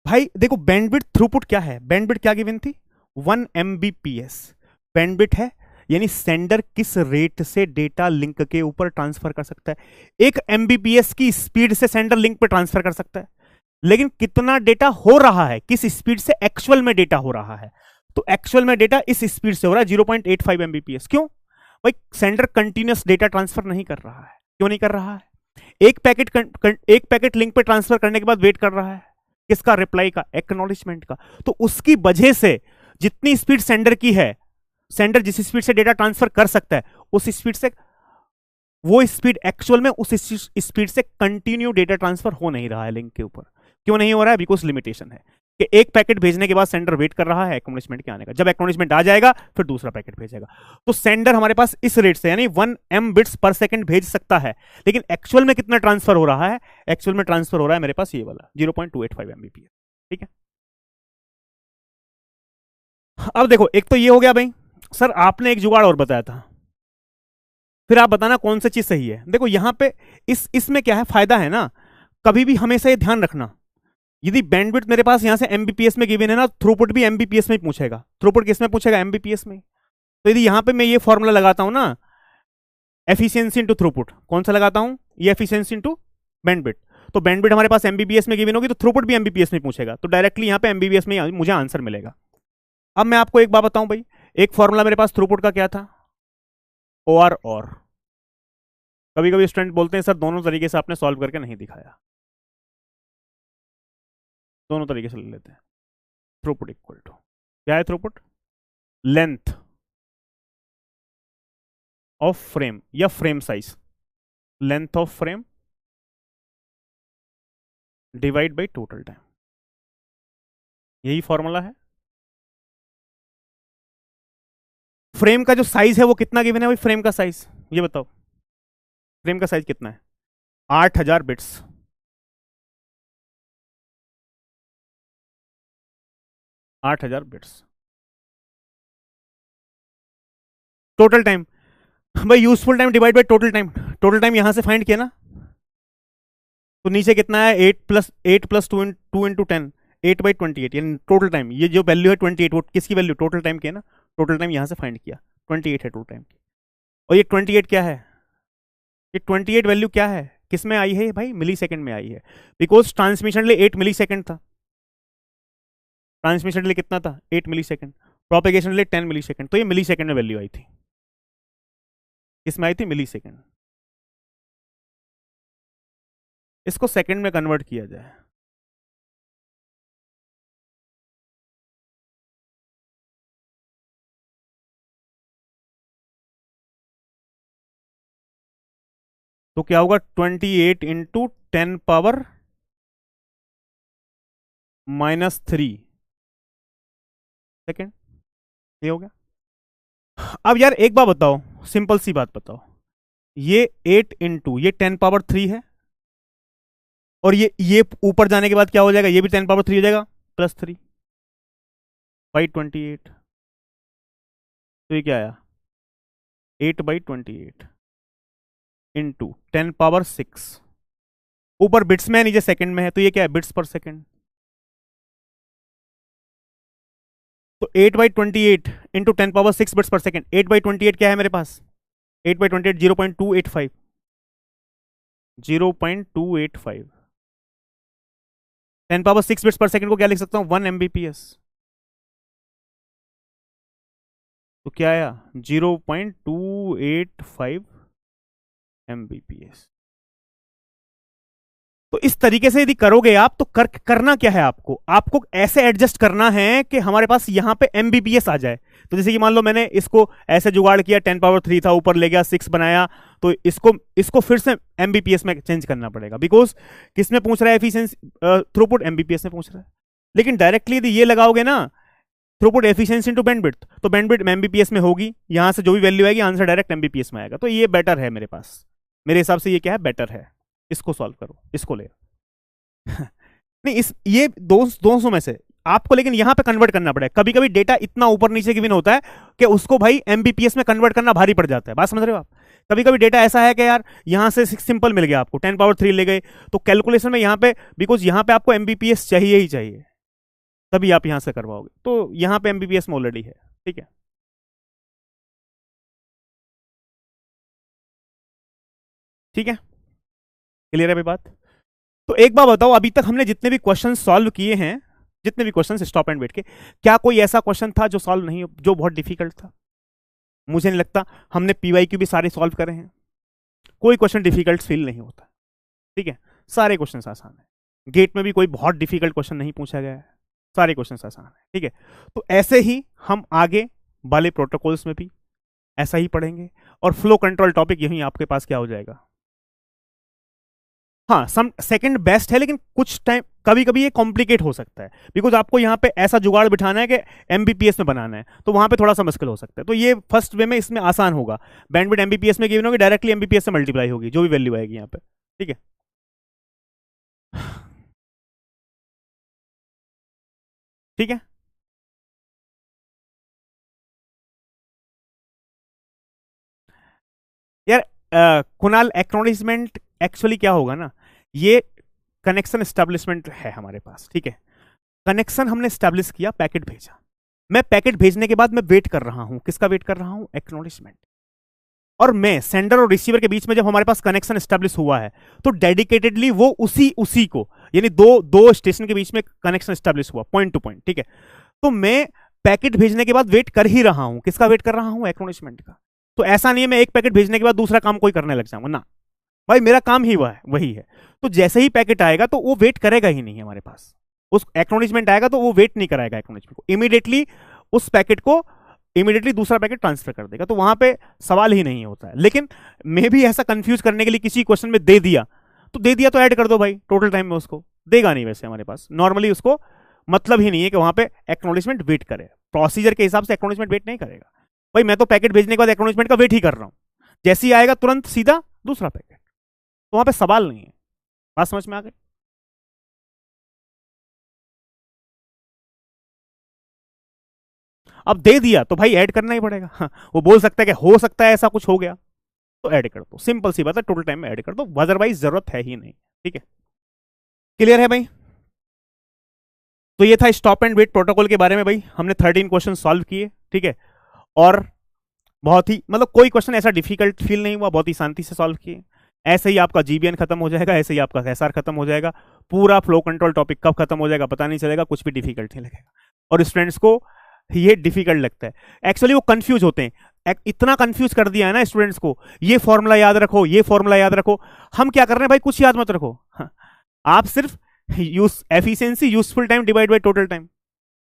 भाई देखो बैंडविड्थ थ्रूपुट क्या है, बैंडविड्थ क्या गिवन थी 1 Mbps, बैंडविड्थ है यानी सेंडर किस रेट से डेटा लिंक के ऊपर ट्रांसफर कर सकता है, 1 Mbps की स्पीड से सेंडर लिंक पे ट्रांसफर कर सकता है, लेकिन कितना डेटा हो रहा है, किस स्पीड से एक्चुअल में डेटा हो रहा है, तो एक्चुअल में डेटा इस स्पीड से हो रहा है 0.85 Mbps। क्यों भाई, सेंडर कंटिन्यूअस डेटा ट्रांसफर नहीं कर रहा है, क्यों नहीं कर रहा है, एक पैकेट लिंक पे ट्रांसफर करने के बाद वेट कर रहा है किसका, रिप्लाई का, एक्नॉलेजमेंट का, तो उसकी वजह से जितनी स्पीड सेंडर की है, सेंडर जिस स्पीड से डेटा ट्रांसफर कर सकता है उस स्पीड से, वो स्पीड एक्चुअल में उस स्पीड से कंटिन्यू डेटा ट्रांसफर हो नहीं रहा है लिंक के ऊपर, क्यों नहीं हो रहा है, बिकॉज लिमिटेशन है। कि एक पैकेट भेजने के बाद सेंडर वेट कर रहा है एक्नॉलेजमेंट के आने का, जब एक्नॉलेजमेंट आ जाएगा फिर दूसरा पैकेट भेजेगा। तो सेंडर हमारे पास इस रेट से यानी 1 M बिट्स पर सेकंड भेज सकता है, लेकिन एक्चुअल में कितना ट्रांसफर हो रहा है, एक्चुअल में ट्रांसफर हो रहा है मेरे पास ये वाला 0.285 MBPS। ठीक है, अब देखो एक तो ये हो गया भाई। सर आपने एक जुगाड़ और बताया था, फिर आप बताना कौन सी चीज सही है। देखो यहां पे इसमें क्या है, फायदा है ना, कभी भी हमेशा ये ध्यान रखना, यदि बैंडविड्थ मेरे पास यहां से एमबीपीएस में गिवन है ना, थ्रूपुट भी एमबीपीएस में ही पूछेगा। थ्रूपुट किस में पूछेगा, एमबीपीएस में। तो यदि यहां पे मैं ये फॉर्मूला लगाता हूं ना, एफिशिएंसी इनटू थ्रूपुट, कौन सा लगाता हूं, ये एफिशिएंसी इनटू बैंडविड्थ, तो बैंडविड्थ हमारे पास एमबीपीएस में गिवन होगी, तो थ्रूपुट भी एमबीपीएस में पूछेगा, तो डायरेक्टली यहां पे एमबीपीएस में मुझे आंसर मिलेगा। अब मैं आपको एक बात बताऊं भाई, एक फॉर्मूला मेरे पास थ्रूपुट का क्या था, और कभी कभी स्टूडेंट बोलते हैं सर दोनों तरीके से आपने सॉल्व करके नहीं दिखाया, दोनों तरीके से ले लेते हैं। थ्रूपुट इक्वल टू क्या है, थ्रूपुट लेंथ ऑफ फ्रेम या frame size, length of frame divide by total time, यही फॉर्मूला है। फ्रेम का जो साइज है वो कितना गिवन है भाई, फ्रेम का साइज ये बताओ, फ्रेम का साइज कितना है, 8000 बिट्स। टोटल टाइम भाई, useful time divide by total time, total time यहां से फाइंड किया ना, तो नीचे कितना है, 8+2 × 10, 8/28, यानी टोटल टाइम, ये जो वैल्यू है 28, वो किसकी वैल्यू, टोटल टाइम की है ना, टोटल टाइम यहां से फाइंड किया, 28 है टोटल टाइम की। और ये 28 क्या है, ये 28 वैल्यू क्या है, किस में आई है भाई, मिली सेकेंड में आई है, बिकॉज ट्रांसमिशन लिए 8 मिली सेकेंड था, ट्रांसमिशन लिए कितना था, 8 मिली सेकेंड, प्रोपेगेशन लिए 10 मिली सेकेंड, तो ये मिली सेकेंड में वैल्यू आई थी, इसमें आई थी मिली सेकेंड। इसको सेकेंड में कन्वर्ट किया जाए, तो क्या होगा, 28 × 10⁻³ सेकेंड, ये हो गया। अब यार एक बात बताओ, सिंपल सी बात बताओ, ये 8 × ये 10⁻³ है, और ये ऊपर जाने के बाद क्या हो जाएगा, ये भी 10⁻³ हो जाएगा, +3/28, तो ये क्या आया, 8/28 × 10⁻6, ऊपर बिट्स में है नीचे सेकंड में है, तो ये क्या है, बिट्स पर सेकंड। तो 8/28 × 10⁻6 बिट्स पर सेकंड, 8/28 क्या है मेरे पास, 8/28 0.285, 0.285, 10⁻6 बिट्स पर सेकंड को क्या लिख सकता हूं, 1 MBPS, तो क्या आया, 0.285 MBPS। तो इस तरीके से यदि करोगे आप, तो करना क्या है, आपको ऐसे एडजस्ट करना है कि हमारे पास यहां पे MBPS आ जाए। तो जैसे कि मान लो मैंने इसको ऐसे जुगाड़ किया, 10⁻³ था, ऊपर ले गया 6 बनाया, तो इसको फिर से MBPS में चेंज करना पड़ेगा, बिकॉज किस में पूछ रहा है, एफिशिएंसी थ्रूपुट MBPS में पूछ रहा है। लेकिन डायरेक्टली यदि ये लगाओगे ना, थ्रूपुट एफिशिएंसी इनटू बैंडविड्थ, तो बैंडविड्थ MBPS में होगी, यहां से जो भी वैल्यू आएगी आंसर डायरेक्ट MBPS में आएगा। तो ये बेटर है मेरे पास, मेरे हिसाब से ये क्या है, बेटर है, इसको सॉल्व करो, इसको ले नहीं, ये दोस्तों में से आपको लेकिन यहां पे कन्वर्ट करना पड़ेगा। कभी कभी डेटा इतना ऊपर नीचे गिवन होता है कि उसको भाई MBPS में कन्वर्ट करना भारी पड़ जाता है, बात समझ रहे हो आप। कभी कभी डेटा ऐसा है कि यार यहां से सिंपल मिल गया आपको, 10⁻³ ले गए, तो कैलकुलेशन में यहां पे, बिकॉज यहां पे आपको MBPS चाहिए ही चाहिए, तभी आप यहां से करवाओगे, तो यहां पे MBPS में ऑलरेडी है। ठीक है, ठीक है, क्लियर है भाई बात। तो एक बात बताओ, अभी तक हमने जितने भी क्वेश्चन सॉल्व किए हैं, जितने भी क्वेश्चन स्टॉप एंड वेट के, क्या कोई ऐसा क्वेश्चन था जो सॉल्व नहीं, जो बहुत डिफिकल्ट था? मुझे नहीं लगता। हमने PYQ भी सारे सॉल्व करे हैं, कोई क्वेश्चन डिफिकल्ट फील नहीं होता। ठीक है, सारे क्वेश्चन आसान है, गेट में भी कोई बहुत डिफिकल्ट क्वेश्चन नहीं पूछा गया है, सारे क्वेश्चन आसान है। ठीक है, तो ऐसे ही हम आगे वाले प्रोटोकॉल्स में भी ऐसा ही पढ़ेंगे, और फ्लो कंट्रोल टॉपिक यही आपके पास क्या हो जाएगा। हाँ, सम सेकंड बेस्ट है, लेकिन कुछ टाइम कभी कभी ये कॉम्प्लिकेट हो सकता है, बिकॉज आपको यहाँ पे ऐसा जुगाड़ बिठाना है कि एमबीपीएस में बनाना है, तो वहां पे थोड़ा सा मुश्किल हो सकता है। तो ये फर्स्ट वे में इसमें आसान होगा, बैंडविड्थ एमबीपीएस में गिवन होगी, डायरेक्टली एमबीपीएस से मल्टीप्लाई होगी जो भी वैल्यू आएगी यहाँ पे, ठीक है। ठीक है, यार कुणाल, एक्नॉलेजमेंट एक्चुअली क्या होगा ना, ये कनेक्शन एस्टेब्लिशमेंट है हमारे पास, ठीक है। कनेक्शन हमने स्टैब्लिश किया, पैकेट भेजा, मैं पैकेट भेजने के बाद मैं वेट कर रहा हूं, किसका वेट कर रहा हूं, एक्नॉलेजमेंट। और मैं सेंडर और रिसीवर के बीच में जब हमारे पास कनेक्शन स्टैब्लिश हुआ है, तो डेडिकेटेडली वो उसी उसी को, यानी दो दो स्टेशन के बीच में कनेक्शन स्टैब्लिश हुआ पॉइंट टू पॉइंट, ठीक है। तो मैं पैकेट भेजने के बाद वेट कर ही रहा हूं, किसका वेट कर रहा हूं, एक्नॉलेजमेंट का। तो ऐसा नहीं है मैं एक पैकेट भेजने के बाद दूसरा काम कोई करने लग जाऊंगा ना, भाई मेरा काम ही वही है। तो जैसे ही पैकेट आएगा तो वो वेट करेगा ही नहीं हमारे पास, उस एक्नॉलेजमेंट आएगा तो वो वेट नहीं कराएगा एक्नॉलेजमेंट को, इमीडिएटली उस पैकेट को इमीडिएटली दूसरा पैकेट ट्रांसफर कर देगा, तो वहां पे सवाल ही नहीं होता है। लेकिन मे भी ऐसा कंफ्यूज करने के लिए किसी क्वेश्चन में दे दिया तो ऐड कर दो भाई टोटल टाइम में, उसको देगा नहीं, वैसे हमारे पास नॉर्मली उसको मतलब ही नहीं है कि वहां पे एक्नॉलेजमेंट वेट करे, प्रोसीजर के हिसाब से एक्नॉलेजमेंट वेट नहीं करेगा। भाई मैं तो पैकेट भेजने के बाद एक्नॉलेजमेंट का वेट ही कर रहा हूं, जैसे ही आएगा तुरंत सीधा दूसरा पैकेट, तो वहां पे सवाल नहीं है। बात समझ में आ गई? अब दे दिया तो भाई ऐड करना ही पड़ेगा। हाँ, वो बोल सकता है कि हो सकता है ऐसा कुछ हो गया, तो ऐड कर दो, सिंपल सी बात है, टोटल टाइम में ऐड कर दो, अदरवाइज जरूरत है ही नहीं, ठीक है। क्लियर है भाई? तो ये था स्टॉप एंड वेट प्रोटोकॉल के बारे में भाई, हमने 13 क्वेश्चन सॉल्व किए, ठीक है। और बहुत ही मतलब कोई क्वेश्चन ऐसा डिफिकल्ट फील नहीं हुआ, बहुत ही शांति से सॉल्व किए। ऐसे ही आपका जीबीएन खत्म हो जाएगा, ऐसे ही आपका एसआर खत्म हो जाएगा, पूरा फ्लो कंट्रोल टॉपिक कब खत्म हो जाएगा पता नहीं चलेगा, कुछ भी डिफिकल्ट नहीं लगेगा। और स्टूडेंट्स को ये डिफिकल्ट लगता है, एक्चुअली वो कंफ्यूज होते हैं, इतना कंफ्यूज कर दिया है ना स्टूडेंट्स को, ये फॉर्मूला याद रखो, ये फॉर्मूला याद रखो। हम क्या कर रहे हैं भाई, कुछ याद मत रखो, हाँ, आप सिर्फ efficiency useful time divide by total time,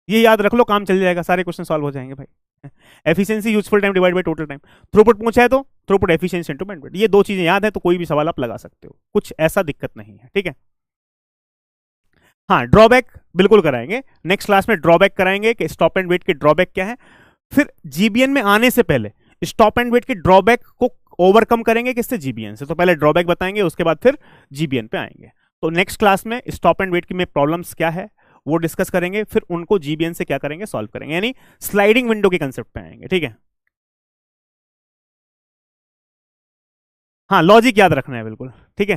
ये याद रख लो, काम चल जाएगा, सारे क्वेश्चन सॉल्व हो जाएंगे भाई। Efficiency useful time divide by total time, throughput पूछा है तो थ्रूपुट एफिशिएंसी इनटू बैंडविड्थ, ये दो चीजें याद है तो कोई भी सवाल आप लगा सकते हो, कुछ ऐसा दिक्कत नहीं है, ठीक है। हाँ, ड्रॉबैक बिल्कुल कराएंगे, नेक्स्ट क्लास में ड्रॉबैक कराएंगे कि स्टॉप एंड वेट के ड्रॉबैक क्या है। फिर जीबीएन में आने से पहले स्टॉप एंड वेट के ड्रॉबैक को ओवरकम करेंगे किससे, जीबीएन से। तो पहले ड्रॉबैक बताएंगे, उसके बाद फिर जीबीएन पे आएंगे। तो नेक्स्ट क्लास में स्टॉप एंड वेट की में प्रॉब्लम्स क्या है वो डिस्कस करेंगे, फिर उनको जीबीएन से क्या करेंगे, सॉल्व करेंगे, यानी स्लाइडिंग विंडो के कंसेप्ट पे आएंगे, ठीक है। हाँ, लॉजिक याद रखना है बिल्कुल, ठीक है।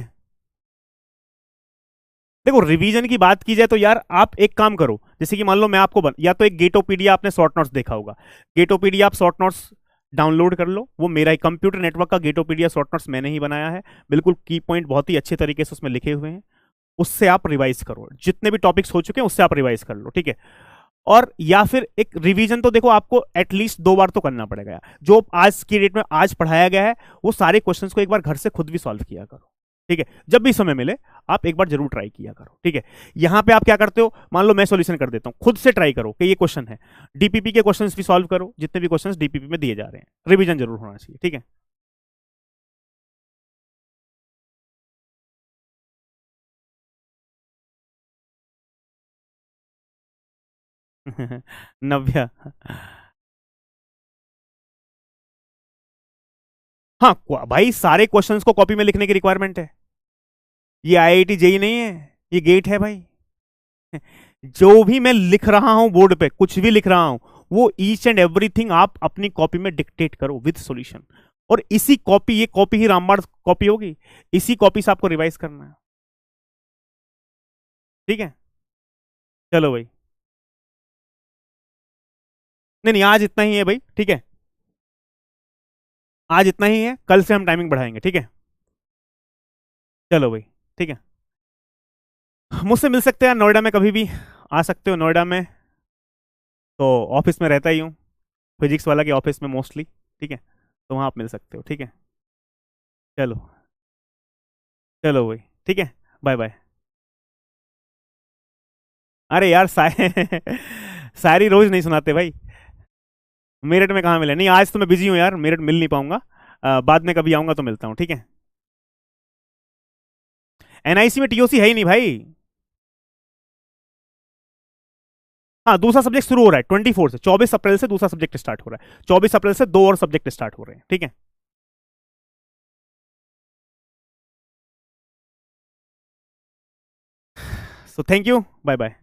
देखो रिवीजन की बात की जाए तो यार आप एक काम करो, जैसे कि मान लो मैं आपको या तो एक गेटोपीडिया, आपने शॉर्ट नोट्स देखा होगा, गेटोपीडिया आप शॉर्ट नोट्स डाउनलोड कर लो, वो मेरा कंप्यूटर नेटवर्क का गेटोपीडिया शॉर्ट नोट्स मैंने ही बनाया है, बिल्कुल की पॉइंट बहुत ही अच्छे तरीके से उसमें लिखे हुए हैं, उससे आप रिवाइज करो, जितने भी टॉपिक्स हो चुके हैं उससे आप रिवाइज कर लो, ठीक है। और या फिर एक रिवीजन तो देखो आपको एटलीस्ट 2 बार तो करना पड़ेगा, जो आज की डेट में आज पढ़ाया गया है वो सारे क्वेश्चंस को एक बार घर से खुद भी सॉल्व किया करो, ठीक है। जब भी समय मिले आप एक बार जरूर ट्राई किया करो, ठीक है। यहां पे आप क्या करते हो, मान लो मैं सॉल्यूशन कर देता हूं, खुद से ट्राई करो कि ये क्वेश्चन है, डीपीपी के क्वेश्चंस भी सॉल्व करो, जितने भी क्वेश्चंस डीपीपी में दिए जा रहे हैं, रिवीजन जरूर होना चाहिए, ठीक है। नव्या, हाँ भाई सारे क्वेश्चंस को कॉपी में लिखने की रिक्वायरमेंट है, ये आईआईटी जेई नहीं है, ये गेट है भाई। जो भी मैं लिख रहा हूं बोर्ड पे, कुछ भी लिख रहा हूं, वो ईच एंड एवरीथिंग आप अपनी कॉपी में डिक्टेट करो विद सॉल्यूशन, और इसी कॉपी, ये कॉपी ही रामबाण कॉपी होगी, इसी कॉपी से आपको रिवाइज करना है, ठीक है। चलो भाई, नहीं नहीं आज इतना ही है भाई, ठीक है, आज इतना ही है, कल से हम टाइमिंग बढ़ाएंगे, ठीक है। चलो भाई, ठीक है, मुझसे मिल सकते हैं नोएडा में, कभी भी आ सकते हो नोएडा में, तो ऑफिस में रहता ही हूँ, फिजिक्स वाला के ऑफिस में मोस्टली, ठीक है, तो वहाँ आप मिल सकते हो, ठीक है। चलो, चलो भाई, ठीक है, बाय बाय। अरे यार शायरी रोज नहीं सुनाते भाई, मेरठ में कहाँ मिले, नहीं आज तो मैं बिजी हूँ यार, मेरठ मिल नहीं पाऊंगा, बाद में कभी आऊंगा तो मिलता हूँ, ठीक है। एनआईसी में टीओसी है ही नहीं भाई, हाँ, दूसरा सब्जेक्ट शुरू हो रहा है 24 से, 24 अप्रैल से दूसरा सब्जेक्ट स्टार्ट हो रहा है, 24 अप्रैल से 2 और सब्जेक्ट स्टार्ट हो रहे हैं, ठीक है। So thank you, bye bye.